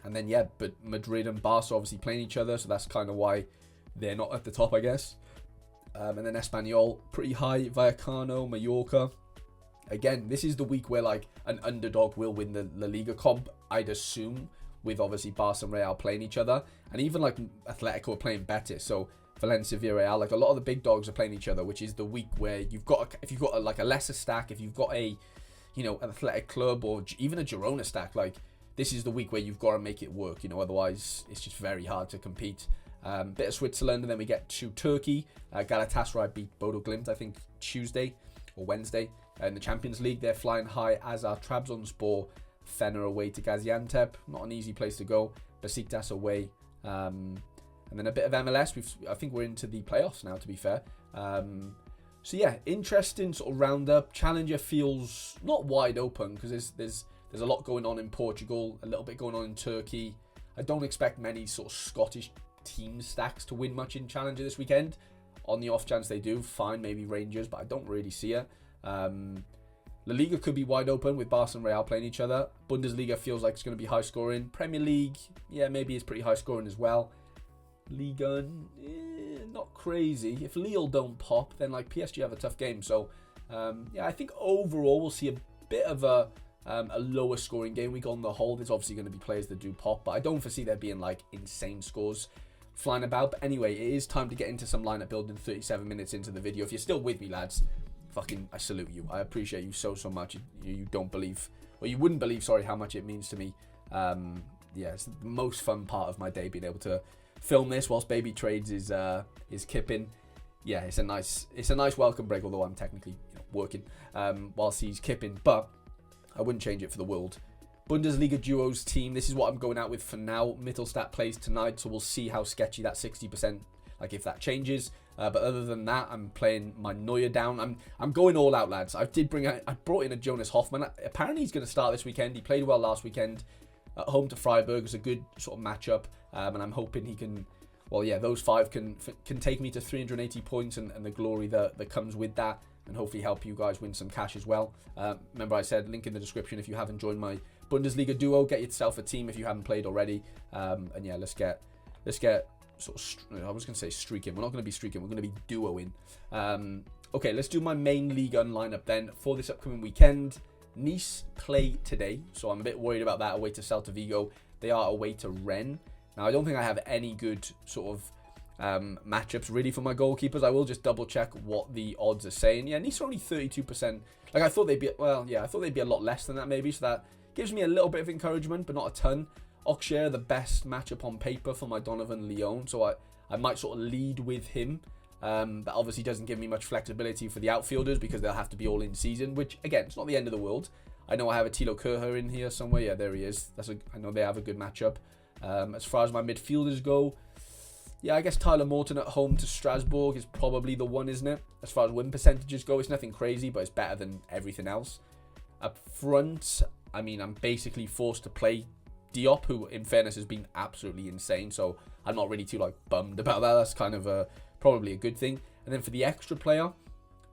And then yeah, but Madrid and Barca obviously playing each other, so that's kind of why they're not at the top, I guess. And then Espanyol, pretty high. Vallecano, Mallorca. Again, this is the week where like an underdog will win the La Liga comp, I'd assume, with obviously Barca and Real playing each other. And even like Atletico are playing Betis, so Valencia, Villarreal, like a lot of the big dogs are playing each other, which is the week where if you've got a lesser stack, if you've got a, you know, an Athletic Club or even a Girona stack, like this is the week where you've got to make it work, you know, otherwise it's just very hard to compete. Bit of Switzerland, and then we get to Turkey. Galatasaray beat Bodo Glimt, I think, Tuesday or Wednesday in the Champions League. They're flying high, as are Trabzonspor. Fener away to Gaziantep, not an easy place to go. Besiktas away, and then a bit of MLS. I think we're into the playoffs now, to be fair. So yeah, interesting sort of roundup. Challenger feels not wide open because there's a lot going on in Portugal, a little bit going on in Turkey. I don't expect many sort of Scottish team stacks to win much in Challenger this weekend. On the off chance they do, fine, maybe Rangers, but I don't really see it. La Liga could be wide open with Barca and Real playing each other. Bundesliga feels like it's going to be high scoring. Premier League, yeah, maybe it's pretty high scoring as well. Liga, not crazy. If Lille don't pop, then like PSG have a tough game. So yeah, I think overall we'll see a bit of a lower scoring game week on the whole. There's obviously going to be players that do pop, but I don't foresee there being like insane scores flying about. But anyway, it is time to get into some lineup building 37 minutes into the video. If you're still with me, lads, fucking I salute you. I appreciate you so much. You don't believe, or you wouldn't believe, sorry, how much it means to me. Yeah, it's the most fun part of my day, being able to film this whilst Baby Trades is kipping. Yeah, it's a nice welcome break, although I'm technically working whilst he's kipping, but I wouldn't change it for the world. Bundesliga duos team, this is what I'm going out with for now. Mittelstadt plays tonight, so we'll see how sketchy that 60%, like if that changes. But other than that, I'm playing my Neuer down. I'm going all out, lads. I brought in a Jonas Hoffman. Apparently he's going to start this weekend. He played well last weekend at home to Freiburg. It's a good sort of matchup, and I'm hoping he can. Well, yeah, those 5 can take me to 380 points and the glory that comes with that, and hopefully help you guys win some cash as well. Remember, I said link in the description if you haven't joined my Bundesliga duo. Get yourself a team if you haven't played already. And yeah, let's get sort of, I was going to say streaking. We're not going to be streaking. We're going to be duoing. Okay, let's do my main Liga lineup then for this upcoming weekend. Nice play today, so I'm a bit worried about that away to Celta Vigo. They are away to Rennes. Now, I don't think I have any good sort of matchups really for my goalkeepers. I will just double check what the odds are saying. Yeah, Nice are only 32%. Like I thought they'd be, well, yeah, I thought they'd be a lot less than that maybe. So that gives me a little bit of encouragement, but not a ton. Auxerre, the best matchup on paper for my Donovan Leon, so I might sort of lead with him. That obviously doesn't give me much flexibility for the outfielders because they'll have to be all in season, which again, it's not the end of the world. I know I have a Tilo Kerher in here somewhere. Yeah, there he is. I know they have a good matchup. As far as my midfielders go, yeah, I guess Tyler Morton at home to Strasbourg is probably the one, isn't it? As far as win percentages go, it's nothing crazy, but it's better than everything else. Up front, I mean, I'm basically forced to play Diop, who in fairness has been absolutely insane, so I'm not really too like bummed about that. That's kind of probably a good thing. And then for the extra player,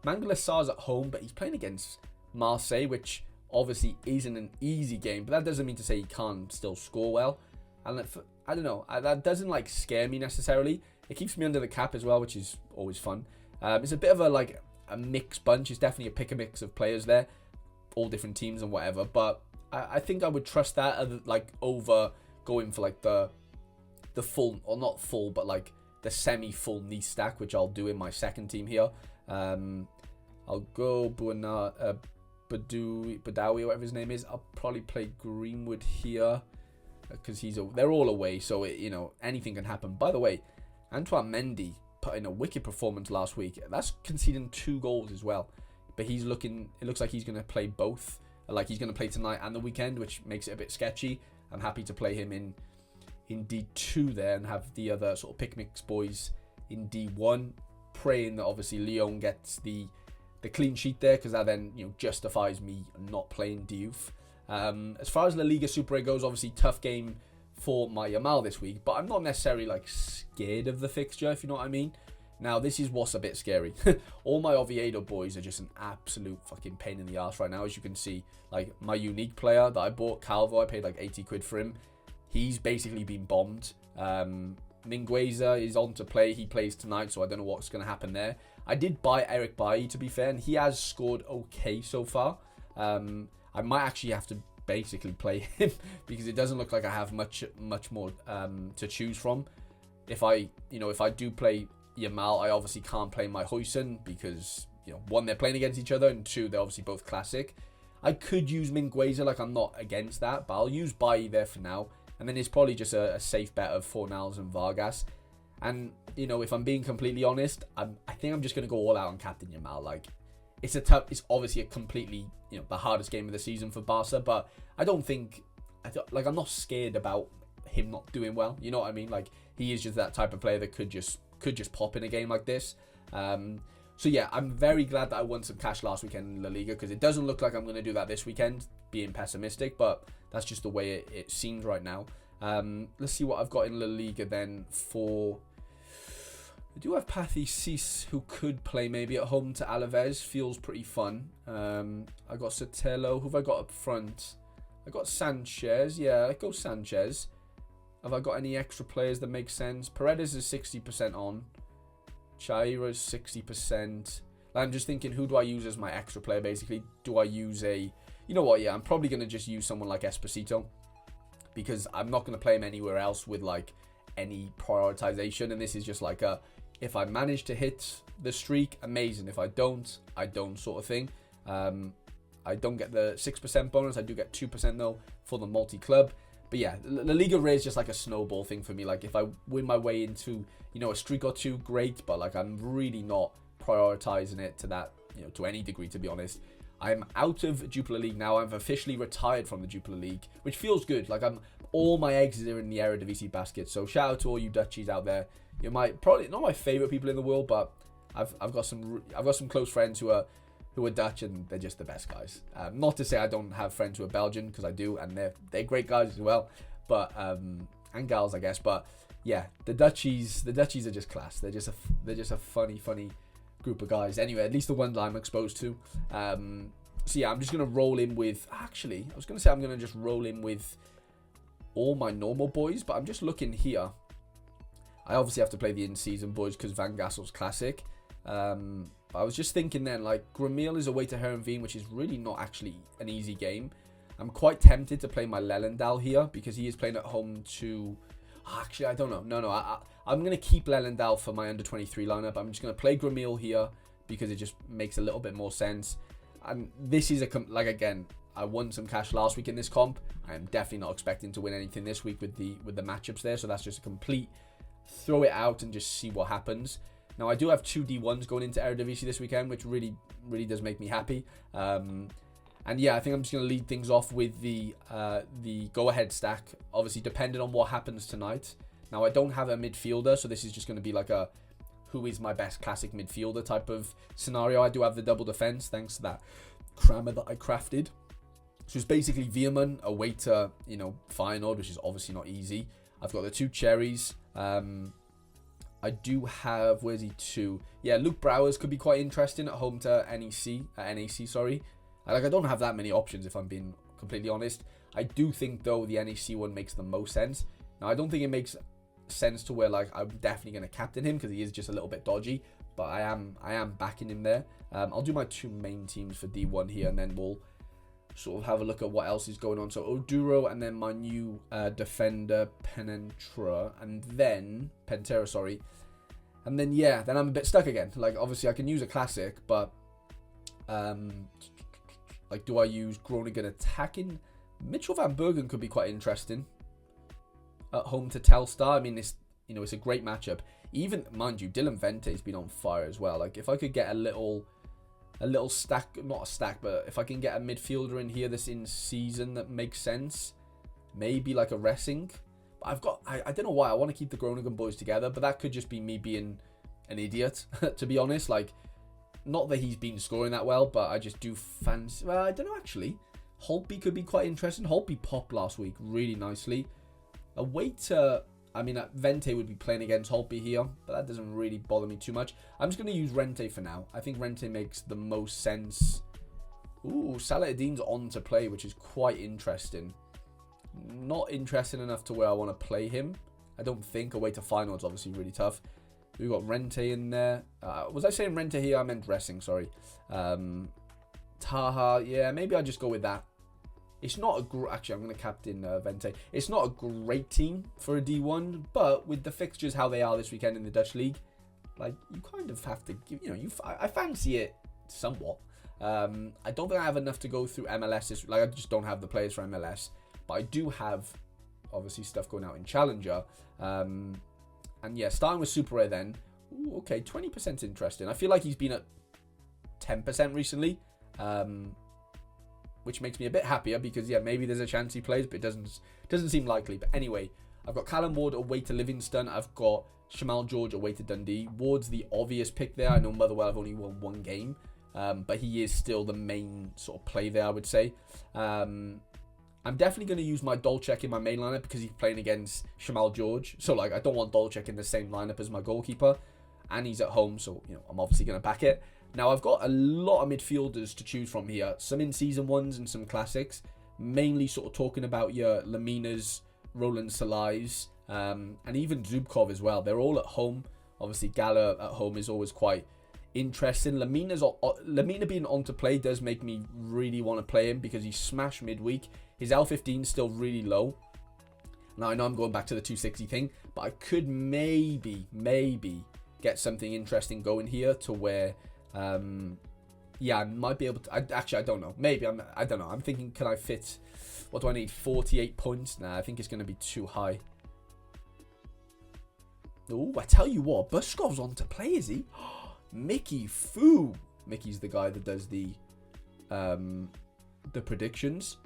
Mangala Sarr's at home, but he's playing against Marseille, which obviously isn't an easy game, but that doesn't mean to say he can't still score well. And I don't know, that doesn't like scare me necessarily. It keeps me under the cap as well, which is always fun. It's a bit of a mixed bunch. It's definitely a pick a mix of players there, all different teams and whatever, but I think I would trust that like over going for like the full, or not full, but like the semi-full Nice stack, which I'll do in my second team here. I'll go Badawi, or whatever his name is. I'll probably play Greenwood here because they're all away, so anything can happen. By the way, Antoine Mendy put in a wicked performance last week. That's conceding 2 goals as well, but it looks like he's going to play both. Like he's going to play tonight and the weekend, which makes it a bit sketchy. I'm happy to play him in D2 there and have the other sort of pick-mix boys in D1, praying that obviously Lyon gets the clean sheet there, because that then justifies me not playing Diouf. As far as La Liga Super goes, obviously tough game for my Yamal this week, but I'm not necessarily like scared of the fixture, if you know what I mean. Now, this is what's a bit scary. All my Oviedo boys are just an absolute fucking pain in the arse right now. As you can see, like my unique player that I bought, Calvo, I paid like 80 quid for him. He's basically been bombed. Mingueza is on to play. He plays tonight, so I don't know what's going to happen there. I did buy Eric Bailly, to be fair, and he has scored okay so far. I might actually have to basically play him because it doesn't look like I have much more to choose from. If I do play Yamal, I obviously can't play my Huijsen because, one, they're playing against each other, and 2, they're obviously both classic. I could use Mingueza, like I'm not against that, but I'll use Bailly there for now. And then it's probably just a safe bet of Fornals and Vargas. And, you know, if I'm being completely honest, I think I'm just going to go all out on Captain Yamal. Like, it's obviously a completely, you know, the hardest game of the season for Barca, but I'm not scared about him not doing well. You know what I mean? Like, he is just that type of player that could just pop in a game like this. So yeah, I'm very glad that I won some cash last weekend in La Liga, because it doesn't look like I'm going to do that this weekend, being pessimistic, but that's just the way it seems right now. Let's see what I've got in La Liga then for... I do have Pathy Cis, who could play maybe at home to Alaves. Feels pretty fun. I got Sotelo. Who have I got up front? I got Sanchez. Yeah, let's go Sanchez. Have I got any extra players that make sense? Paredes is 60% on. Chaira is 60%. I'm just thinking, who do I use as my extra player, basically? Do I use a... You know what, yeah, I'm probably going to just use someone like Esposito, because I'm not going to play him anywhere else with, like, any prioritization. And this is just like a... If I manage to hit the streak, amazing. If I don't, I don't, sort of thing. I don't get the 6% bonus. I do get 2% though for the multi-club. But yeah, La Liga is just like a snowball thing for me. Like, if I win my way into, you know, a streak or two, great. But like, I'm really not prioritizing it to that, you know, to any degree, to be honest. I'm out of Jupiler League now. I've officially retired from the Jupiler League, which feels good. Like, all my eggs are in the Eredivisie basket. So shout out to all you Dutchies out there. You're probably not my favorite people in the world, but I've got some close friends who are Dutch, and they're just the best guys. Not to say I don't have friends who are Belgian, because I do, and they're great guys as well. But and gals, I guess. But yeah, the Dutchies are just class. They're just a funny group of guys. Anyway, at least the ones I'm exposed to. So yeah, I'm just gonna roll in with. Actually, I was gonna say I'm gonna just roll in with all my normal boys, but I'm just looking here. I obviously have to play the in-season boys because Van Gassel's classic. I was just thinking then, like, Grameel is away to Herenveen, which is really not actually an easy game. I'm quite tempted to play my Lelendal here because he is playing at home to... Actually, I don't know. No, I'm going to keep Lelendal for my under-23 lineup. I'm just going to play Grameel here because it just makes a little bit more sense. And this is like, again, I won some cash last week in this comp. I am definitely not expecting to win anything this week with the matchups there. So that's just a complete... throw it out and just see what happens. Now, I do have 2 D1s going into Eredivisie this weekend, which really does make me happy. And yeah, I think I'm just going to lead things off with the go-ahead stack, obviously depending on what happens tonight. Now, I don't have a midfielder, so this is just going to be like a who is my best classic midfielder type of scenario. I do have the double defense thanks to that crammer that I crafted. So it's basically Veerman away to, you know, Feyenoord, which is obviously not easy. I've got the 2 cherries. I do have, where's he 2? Yeah, Luke Brouwers could be quite interesting at home to NAC, sorry. Like, I don't have that many options, if I'm being completely honest. I do think, though, the NAC one makes the most sense. Now, I don't think it makes sense to where, like, I'm definitely going to captain him because he is just a little bit dodgy, but I am backing him there. I'll do my 2 main teams for D1 here, and then we'll sort of have a look at what else is going on. So Oduro, and then my new defender Pantera, sorry. And then yeah, then I'm a bit stuck again. Like, obviously I can use a classic, but like, do I use Groningen attacking? Mitchell van Bergen could be quite interesting at home to Telstar. I mean, it's a great matchup. Even, mind you, Dylan Vente's been on fire as well. Like, if I could get a little stack, not a stack, but if I can get a midfielder in here that's in season that makes sense, maybe like a Ressing. But I don't know why I want to keep the Groningen boys together, but that could just be me being an idiot, to be honest. Like, not that he's been scoring that well, but I just do fancy, well, I don't know actually. Holtby could be quite interesting. Holtby popped last week really nicely. Away to, I mean, Vente would be playing against Holtby here, but that doesn't really bother me too much. I'm just going to use Rente for now. I think Rente makes the most sense. Ooh, Salahadin's on to play, which is quite interesting. Not interesting enough to where I want to play him. I don't think. Away to Feyenoord's obviously really tough. We've got Rente in there. Was I saying Rente here? I meant Ressing, sorry. Taha, yeah, maybe I'll just go with that. It's not a actually, I'm going to captain Vente. It's not a great team for a D1, but with the fixtures how they are this weekend in the Dutch League, like, you kind of have to give, I fancy it somewhat. I don't think I have enough to go through MLS. Like, I just don't have the players for MLS, but I do have obviously stuff going out in Challenger. And yeah, starting with super rare then. Ooh, okay, 20% interesting. I feel like he's been at 10% recently, which makes me a bit happier because, yeah, maybe there's a chance he plays, but it doesn't seem likely. But anyway, I've got Callum Ward away to Livingston. I've got Shamal George away to Dundee. Ward's the obvious pick there. I know Motherwell have only won one game, but he is still the main sort of play there, I would say. I'm definitely going to use my Dolchek in my main lineup because he's playing against Shamal George. So, like, I don't want Dolchek in the same lineup as my goalkeeper. And he's at home, so, you know, I'm obviously going to back it. Now, I've got a lot of midfielders to choose from here. Some in-season ones and some classics. Mainly sort of talking about your Laminas, Roland Salais, and even Zubkov as well. They're all at home. Obviously, Gala at home is always quite interesting. Lamina being on to play does make me really want to play him because he smashed midweek. His L15 is still really low. Now, I know I'm going back to the 260 thing, but I could maybe get something interesting going here to where, yeah, I might be able to. I don't know. Maybe I don't know. I'm thinking, can I fit? What do I need? 48 points? Nah, I think it's going to be too high. Oh, I tell you what, Buskov's on to play, is he? Mickey Foo. Mickey's the guy that does the predictions.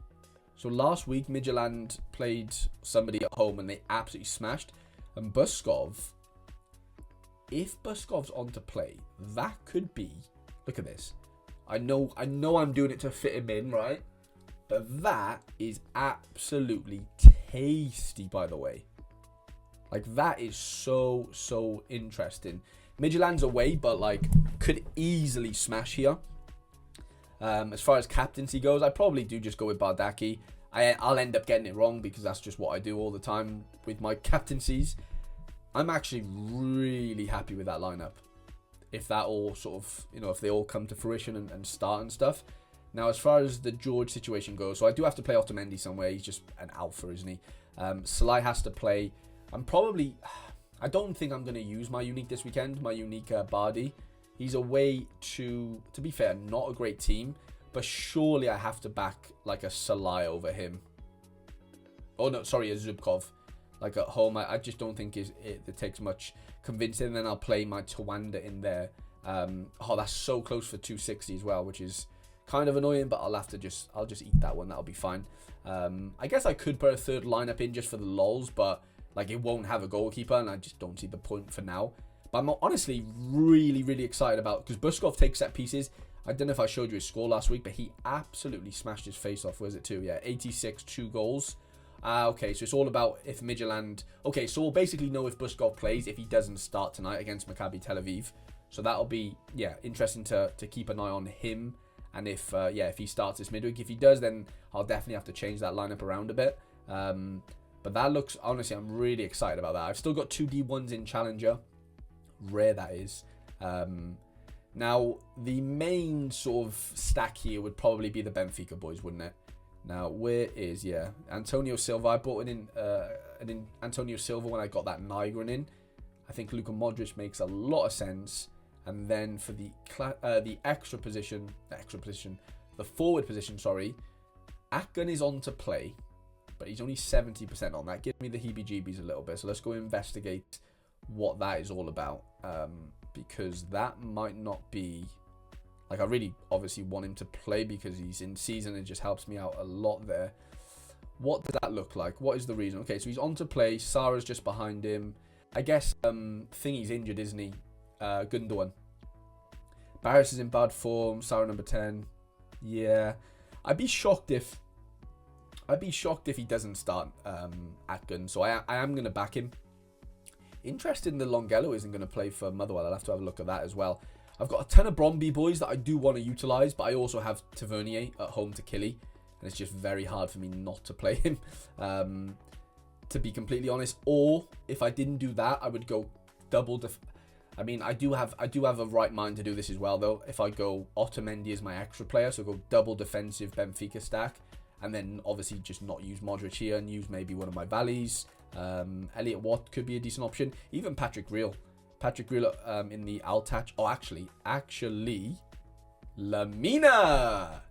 So last week, Midtjylland played somebody at home and they absolutely smashed. And Buskov, if Buskov's on to play, that could be. Look at this. I know I'm doing it to fit him in, right? But that is absolutely tasty, by the way. Like, that is so interesting. Midtjylland's away, but, like, could easily smash here. As far as captaincy goes, I probably do just go with Bardaki. I'll end up getting it wrong because that's just what I do all the time with my captaincies. I'm actually really happy with that lineup. If that all sort of, you know, if they all come to fruition and start and stuff. Now, as far as the George situation goes, so I do have to play Otamendi somewhere. He's just an alpha, isn't he? Salai has to play. I don't think I'm going to use my unique this weekend, my unique Bardi. He's away to be fair, not a great team, but surely I have to back like a Salai over him. Oh, no, sorry, a Zubkov. Like at home, I just don't think it takes much convincing. And then I'll play my Tawanda in there. Oh, that's so close for 260 as well, which is kind of annoying, but I'll just eat that one. That'll be fine. I guess I could put a third lineup in just for the lols, but like it won't have a goalkeeper, and I just don't see the point for now. But I'm honestly really excited about, because Buskov takes set pieces. I don't know if I showed you his score last week, but he absolutely smashed his face off. Where's it to? Yeah, 86, 2 goals. Okay, so it's all about if Midtjylland. Okay, so we'll basically know if Buskov plays if he doesn't start tonight against Maccabi Tel Aviv. So that'll be, yeah, interesting to keep an eye on him. And if he starts this midweek, if he does, then I'll definitely have to change that lineup around a bit. But that looks, honestly, I'm really excited about that. I've still got 2 D1s in Challenger. Rare that is. Now, the main sort of stack here would probably be the Benfica boys, wouldn't it? Now, where is, Antonio Silva. I bought in Antonio Silva when I got that Nigrin in. I think Luka Modric makes a lot of sense. And then for the forward position, Akgun is on to play, but he's only 70% on. That gives me the heebie-jeebies a little bit. So let's go investigate what that is all about, because that might not be, like, I really obviously want him to play because he's in season. It just helps me out a lot there. What does that look like? What is the reason? Okay, so he's on to play. Sarah's just behind him. I guess Thingy's injured, isn't he? Gundogan. Barris is in bad form. Sarah number 10. Yeah, I'd be shocked if he doesn't start Akgun. So I am going to back him. Interested in the Longello isn't going to play for Motherwell. I'll have to have a look at that as well. I've got a ton of Bromby boys that I do want to utilise, but I also have Tavernier at home to Killy, and it's just very hard for me not to play him, to be completely honest. Or if I didn't do that, I would go double. I mean, I do have a right mind to do this as well, though. If I go Otamendi as my extra player, so go double defensive Benfica stack, and then obviously just not use Modric here and use maybe one of my Valleys. Elliot Watt could be a decent option. Even Patrick Real. In the Altach. Oh, actually, Lamina.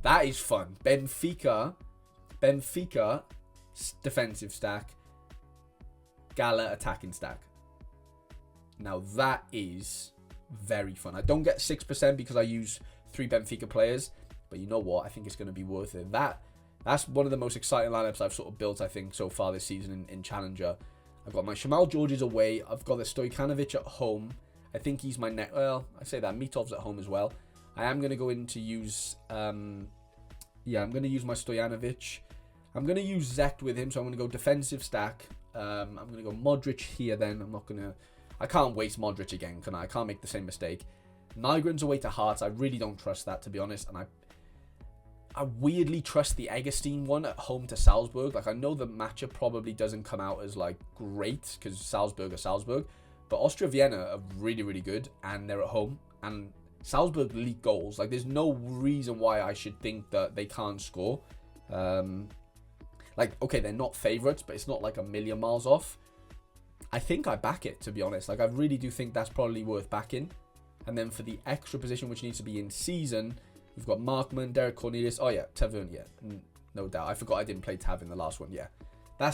That is fun. Benfica defensive stack. Gala attacking stack. Now that is very fun. I don't get 6% because I use 3 Benfica players, but you know what? I think it's going to be worth it. That's one of the most exciting lineups I've sort of built, I think, so far this season in Challenger. I've got my Shamal Georges away. I've got the Stojanovic at home. I think he's my next. Well, I say that. Mitov's at home as well. I am going to go in to use... I'm going to use my Stojanovic. I'm going to use Zet with him, so I'm going to go defensive stack. I'm going to go Modric here then. I can't waste Modric again, can I? I can't make the same mistake. Nygren's away to Hearts. I really don't trust that, to be honest. And I weirdly trust the Eggestein one at home to Salzburg. Like, I know the matchup probably doesn't come out as, like, great because Salzburg are Salzburg. But Austria Vienna are really, really good, and they're at home. And Salzburg leak goals. Like, there's no reason why I should think that they can't score. Like, okay, they're not favourites, but it's not like a million miles off. I think I back it, to be honest. Like, I really do think that's probably worth backing. And then for the extra position, which needs to be in season, you've got Markman, Derek Cornelius. Oh, yeah, Tavern, yeah. No doubt. I forgot I didn't play Tav in the last one, yeah. I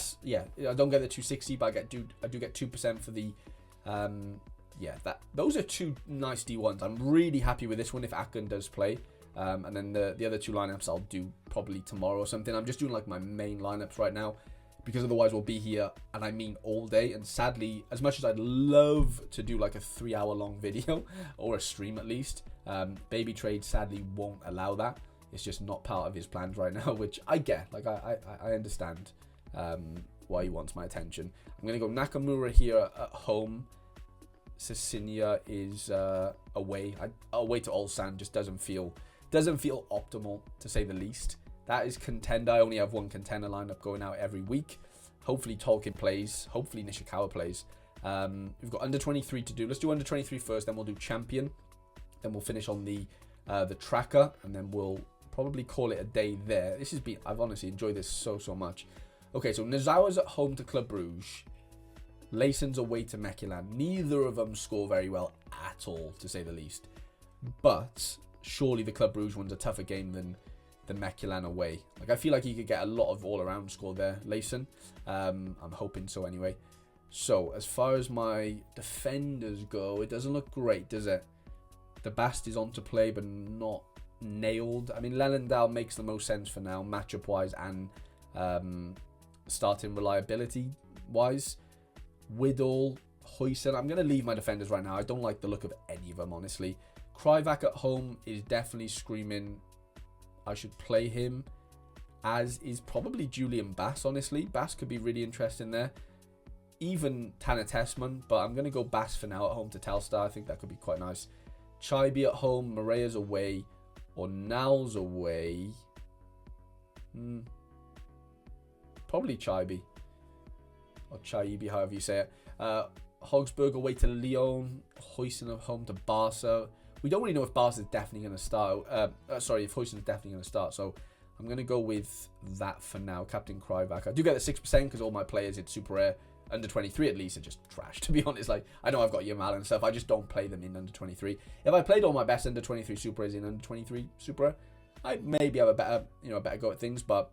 don't get the 260, but I do get 2% for the... those are 2 nice D1s. I'm really happy with this one if Akan does play. And then the other 2 lineups I'll do probably tomorrow or something. I'm just doing like my main lineups right now because otherwise we'll be here, and I mean all day. And sadly, as much as I'd love to do like a 3-hour long video or a stream at least, Baby Trade sadly won't allow that. It's just not part of his plans right now, which I get. Like I understand why he wants my attention. I'm gonna go Nakamura here at home. Cecilia is away. Away to Ulsan just doesn't feel optimal, to say the least. That is contender. I only have 1 contender lineup going out every week. Hopefully Tolkien plays. Hopefully Nishikawa plays. We've got under 23 to do. Let's do under 23 first, then we'll do champion. Then we'll finish on the tracker, and then we'll probably call it a day there. I've honestly enjoyed this so much. Okay, so Nazawa's at home to Club Brugge. Leyson's away to Mechelen. Neither of them score very well at all, to say the least. But surely the Club Brugge one's a tougher game than Mechelen away. Like, I feel like he could get a lot of all-around score there, Leyson. I'm hoping so anyway. So, as far as my defenders go, it doesn't look great, does it? The Bast is on to play, but not nailed. I mean, Lelendal makes the most sense for now, matchup-wise and starting reliability-wise. Whittle, Huysen. I'm going to leave my defenders right now. I don't like the look of any of them, honestly. Krivak at home is definitely screaming I should play him, as is probably Julian Bass, honestly. Bass could be really interesting there. Even Tanner Tessman, but I'm going to go Bass for now at home to Telstar. I think that could be quite nice. Chaibi at home, Morea's away, or Nal's away. Probably Chaibi. Or Chaibi, however you say it. Hogsburg away to Lyon. Huysen at home to Barca. We don't really know if Barca is definitely going to start. If Huysen is definitely going to start. So I'm going to go with that for now. Captain Krivak. I do get the 6% because all my players in Super Rare under 23 at least are just trash, to be honest. Like, I know I've got Yamal and stuff. I just don't play them in under 23. If I played all my best under 23 Super Rares in under 23 Super Rare, I'd maybe have a better go at things. But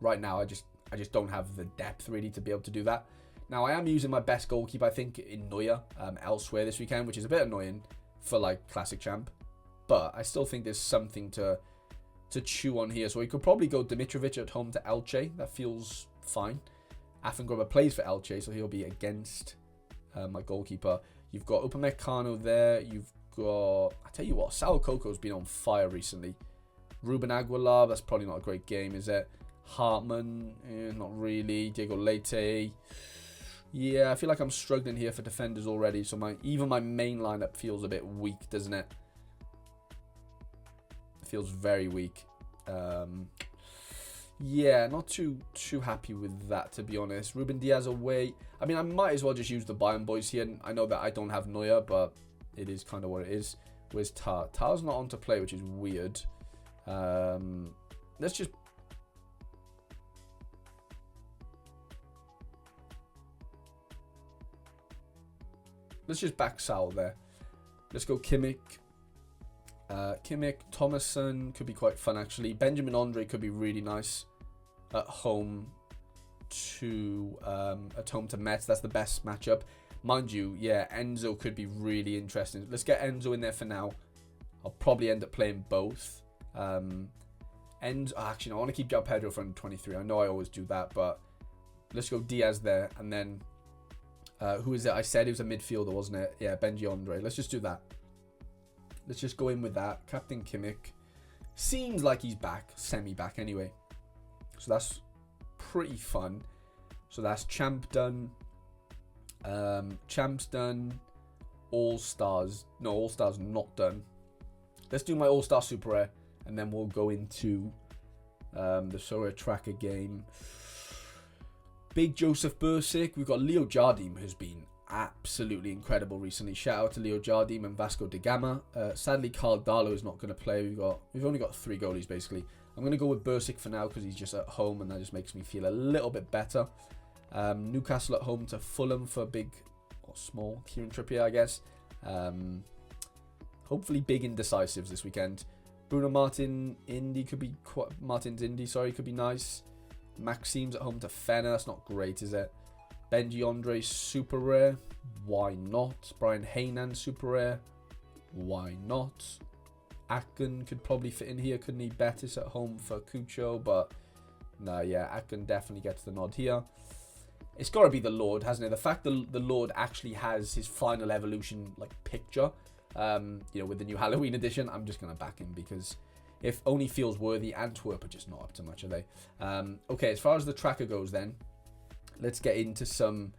right now, I just don't have the depth really to be able to do that. Now, I am using my best goalkeeper, I think, in Neuer elsewhere this weekend, which is a bit annoying for, like, Classic Champ. But I still think there's something to chew on here. So we could probably go Dimitrovic at home to Elche. That feels fine. Affengruber plays for Elche, so he'll be against my goalkeeper. You've got Upamecano there. You've got... I tell you what, Sal Coco's been on fire recently. Ruben Aguilar, that's probably not a great game, is it? Hartman, not really. Diego Leite. Yeah, I feel like I'm struggling here for defenders already. So even my main lineup feels a bit weak, doesn't it? It feels very weak. Yeah, not too happy with that, to be honest. Ruben Diaz away. I mean, I might as well just use the Bayern boys here. I know that I don't have Neuer, but it is kind of what it is. Where's Tar? Tar's not on to play, which is weird. Let's just... Let's just back Sal there. Let's go Kimmich. Thomason could be quite fun, actually. Benjamin Andre could be really nice at home to Metz. That's the best matchup. Mind you, yeah, Enzo could be really interesting. Let's get Enzo in there for now. I'll probably end up playing both. Actually, no, I want to keep João Pedro for under 23. I know I always do that, but let's go Diaz there. And then, who is it? I said he was a midfielder, wasn't it? Yeah, Benji Andre. Let's just do that. Let's just go in with that. Captain Kimmich. Seems like he's back. Semi-back anyway. So that's pretty fun. So that's Champ done. Champ's done. All-Stars. No, All-Stars not done. Let's do my All-Star Super Rare. And then we'll go into the Sorare tracker game. Big Joseph Bursic. We've got Leo Jardim, who's been absolutely incredible recently. Shout out to Leo Jardim and Vasco da Gama. Sadly, Carl Darlow is not going to play. We've only got 3 goalies, basically. I'm going to go with Bursic for now because he's just at home, and that just makes me feel a little bit better. Newcastle at home to Fulham for big or small Kieran Trippier, I guess. Hopefully big indecisives this weekend. Bruno Martins Indy could be could be nice. Maxime's at home to Fenner. That's not great, is it? Benji Andre super rare. Why not? Brian Heynan super rare. Why not? Akken could probably fit in here, couldn't he? Betis at home for Cucho, but no, yeah, Akken definitely gets the nod here. It's got to be the Lord, hasn't it? The fact that the Lord actually has his final evolution picture, with the new Halloween edition, I'm just going to back him because if only feels worthy, Antwerp are just not up to much, are they? Okay, as far as the tracker goes then, let's get into some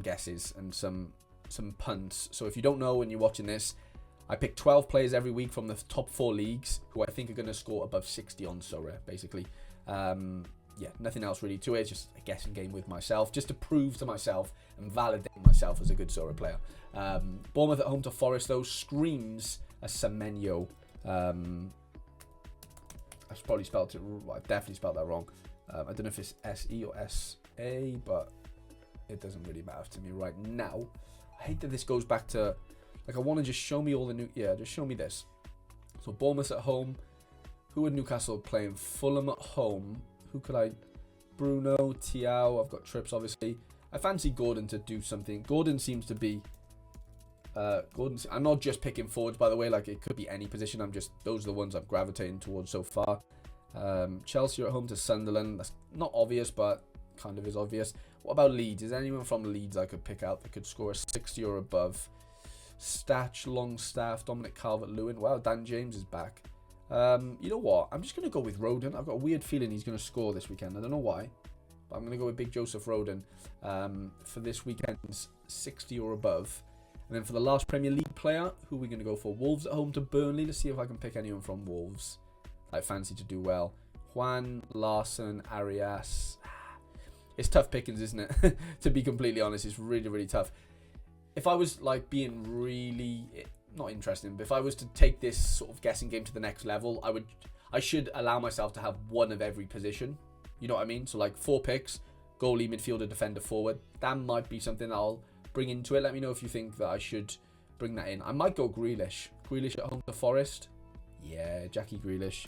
guesses and some punts. So if you don't know when you're watching this, I pick 12 players every week from the top 4 leagues who I think are going to score above 60 on Sorare, basically. Nothing else really to it. It's just a guessing game with myself, just to prove to myself and validate myself as a good Sorare player. Bournemouth at home to Forest, though, screams a Semenyo. I've probably spelled it. I've definitely spelled that wrong. I don't know if it's S-E or S-A, but it doesn't really matter to me right now. I hate that this goes back to, I want to just show me all the new, just show me this. So Bournemouth at home. Who would Newcastle playing? Fulham at home. Who could I? Bruno, Thiaw. I've got Trips, obviously. I fancy Gordon to do something. Gordon seems to be, I'm not just picking forwards, by the way. It could be any position. Those are the ones I'm gravitating towards so far. Chelsea are at home to Sunderland. That's not obvious, but kind of is obvious. What about Leeds? Is there anyone from Leeds I could pick out that could score a 60 or above? Statch, Longstaff, Dominic Calvert-Lewin. Wow, Dan James is back. You know what? I'm just going to go with Rodon. I've got a weird feeling he's going to score this weekend. I don't know why, but I'm going to go with Big Joseph Rodon for this weekend's 60 or above. And then for the last Premier League player, who are we going to go for? Wolves at home to Burnley. Let's see if I can pick anyone from Wolves I fancy to do well. Juan, Larson, Arias. It's tough pickings, isn't it? To be completely honest, it's really, really tough. If I was being really not interesting, but if I was to take this sort of guessing game to the next level, I should allow myself to have one of every position. You know what I mean? So 4 picks, goalie, midfielder, defender, forward. That might be something that I'll bring into it. Let me know if you think that I should bring that in. I might go Grealish. Grealish at home to Forest. Yeah, Jackie Grealish.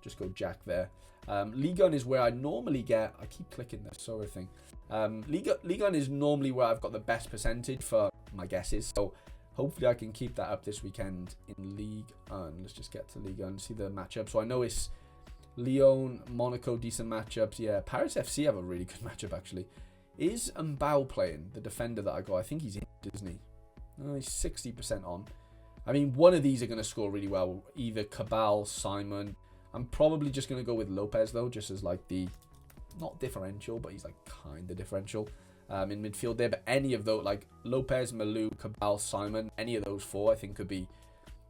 Just go Jack there. Ligue 1 is where I normally get. I keep clicking this sorry thing. Ligue 1 is normally where I've got the best percentage for my guesses. So hopefully I can keep that up this weekend in Ligue 1. Let's just get to Ligue 1 and see the matchup. So I know it's Lyon, Monaco, decent matchups. Yeah, Paris FC have a really good matchup actually. Is Mbao playing, the defender that I got? I think he's in, isn't he? Oh, he's 60% on. I mean, one of these are going to score really well. Either Cabal, Simon. I'm probably just going to go with Lopez, though, just as the, not differential, but he's kind of differential in midfield there. But any of those, Lopez, Malou, Cabal, Simon, any of those 4, I think could be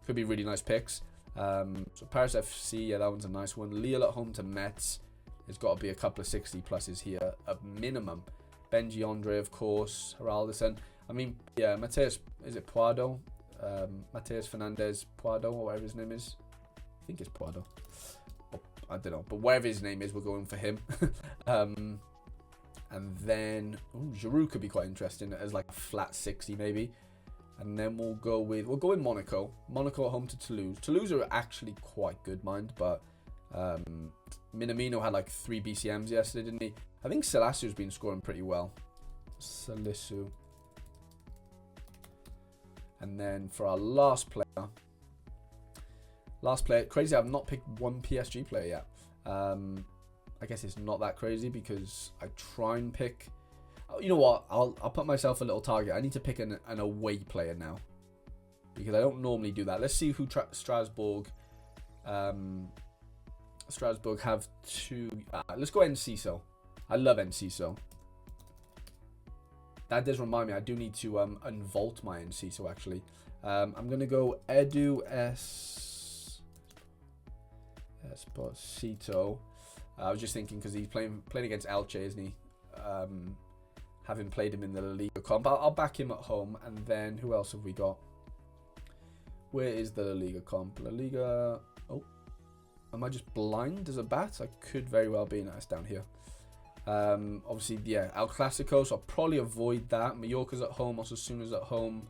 really nice picks. So Paris FC, yeah, that one's a nice one. Lille at home to Metz. There's got to be a couple of 60 pluses here, at minimum. Benji Andre, of course. Heralderson. I mean, yeah, Mateus, is it Puado? Mateus Fernandez Puado, or whatever his name is. I think it's Puado. I don't know, but wherever his name is, we're going for him. And then Giroud could be quite interesting as a flat 60 maybe. And then we'll go with Monaco. Monaco at home to Toulouse. Toulouse are actually quite good, mind, but Minamino had 3 BCMs yesterday, didn't he? I think Selasu's been scoring pretty well. Salisu. And then for our last player, crazy, I've not picked one PSG player yet. I guess it's not that crazy because I try and pick, you know what, I'll put myself a little target. I need to pick an away player now because I don't normally do that. Let's see who Strasbourg have two. Let's go Enciso. I love Enciso. That does remind me, I do need to unvault my Enciso actually. I'm going to go Edu Esposito. I was just thinking because he's playing against Elche, isn't he? Having played him in the La Liga comp. I'll back him at home. And then who else have we got? Where is the La Liga comp? La Liga... Oh. Am I just blind as a bat? I could very well be. No, it's down here. Obviously, yeah, El Clasico, so I'll probably avoid that. Mallorca's at home, Osasuna's at home.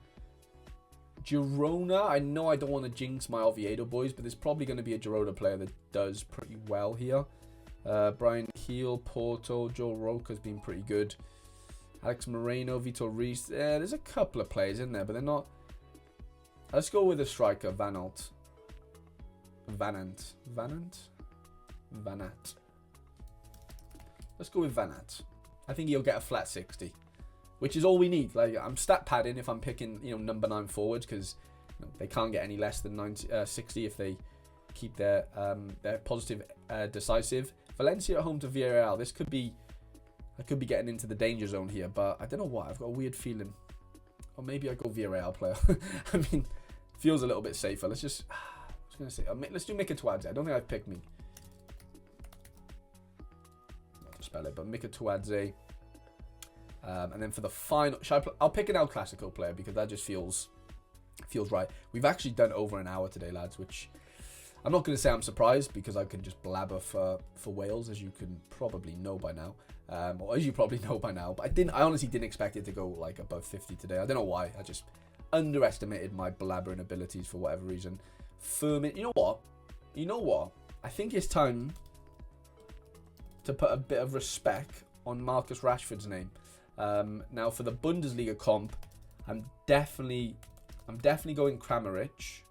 Girona, I know I don't want to jinx my Oviedo boys, but there's probably going to be a Girona player that does pretty well here. Brian Heel, Porto, Joel Roca's been pretty good. Alex Moreno, Vitor Reis. There's a couple of players in there, but they're not... Let's go with a striker, Vanant. Let's go with Vanat. I think he'll get a flat 60, which is all we need. Like, I'm stat padding if I'm picking, number 9 forwards because they can't get any less than 60 if they keep their positive, decisive. Valencia at home to Villarreal. I could be getting into the danger zone here, but I don't know why. I've got a weird feeling. Or maybe I go Villarreal player. I mean, feels a little bit safer. Let's just... I was going to say... let's do Mikatouadze. I don't think I've picked me. Spell it, but Mikatouadze. And then for the final, I'll pick an El Clasico player because that just feels right. We've actually done over an hour today, lads, which I'm not going to say I'm surprised because I can just blabber for Wales, as you can probably know by now, or as you probably know by now. But I honestly didn't expect it to go like above 50 today. I don't know why. I just underestimated my blabbering abilities for whatever reason. Firmin, you know what? I think it's time to put a bit of respect on Marcus Rashford's name. Now for the Bundesliga comp, I'm definitely going Kramaric,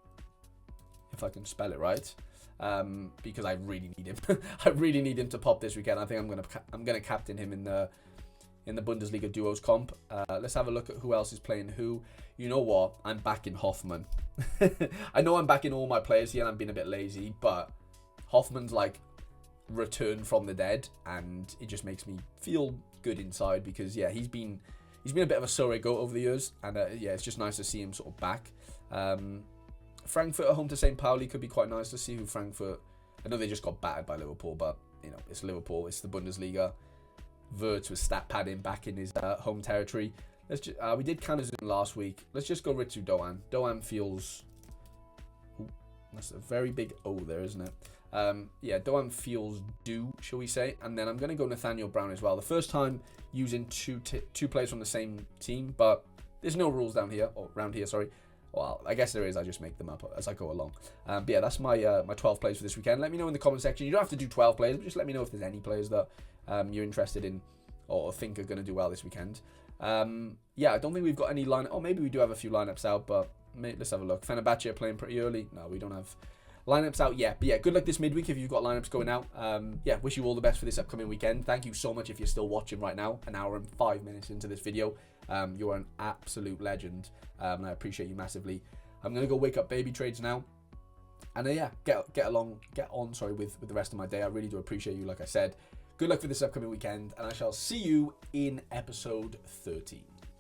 if I can spell it right, because I really need him. I really need him to pop this weekend. I think I'm gonna captain him in the Bundesliga duos comp. Let's have a look at who else is playing who. You know what? I'm backing Hoffman. I know I'm backing all my players here and I'm being a bit lazy, but Hoffman's like return from the dead and it just makes me feel good inside because yeah, he's been a bit of a sorry goat over the years and yeah, it's just nice to see him sort of back. Frankfurt at home to St. Pauli could be quite nice to see who Frankfurt... I know they just got battered by Liverpool, but it's Liverpool, it's the Bundesliga. Wirtz was stat padding back in his home territory. Let's just we did Canazun last week. Let's just go Ritsu Doan. Doan feels... Ooh, that's a very big O there, isn't it? Yeah, Doan feels due, shall we say. And then I'm going to go Nathaniel Brown as well. The first time using two players from the same team, but there's no rules down here, or around here, sorry. Well, I guess there is. I just make them up as I go along. But yeah, that's my 12 players for this weekend. Let me know in the comment section. You don't have to do 12 players, but just let me know if there's any players that you're interested in or think are going to do well this weekend. Yeah, I don't think we've got any lineup. Oh, maybe we do have a few lineups out, but let's have a look. Fenerbahce are playing pretty early. No, we don't have lineups out yet. But yeah, good luck this midweek if you've got lineups going out. Yeah, wish you all the best for this upcoming weekend. Thank you so much if you're still watching right now, an hour and 5 minutes into this video. You're an absolute legend, and I appreciate you massively. I'm gonna go wake up baby trades now, and yeah, get on with the rest of my day. I really do appreciate you, like I said. Good luck for this upcoming weekend, and I shall see you in episode 13.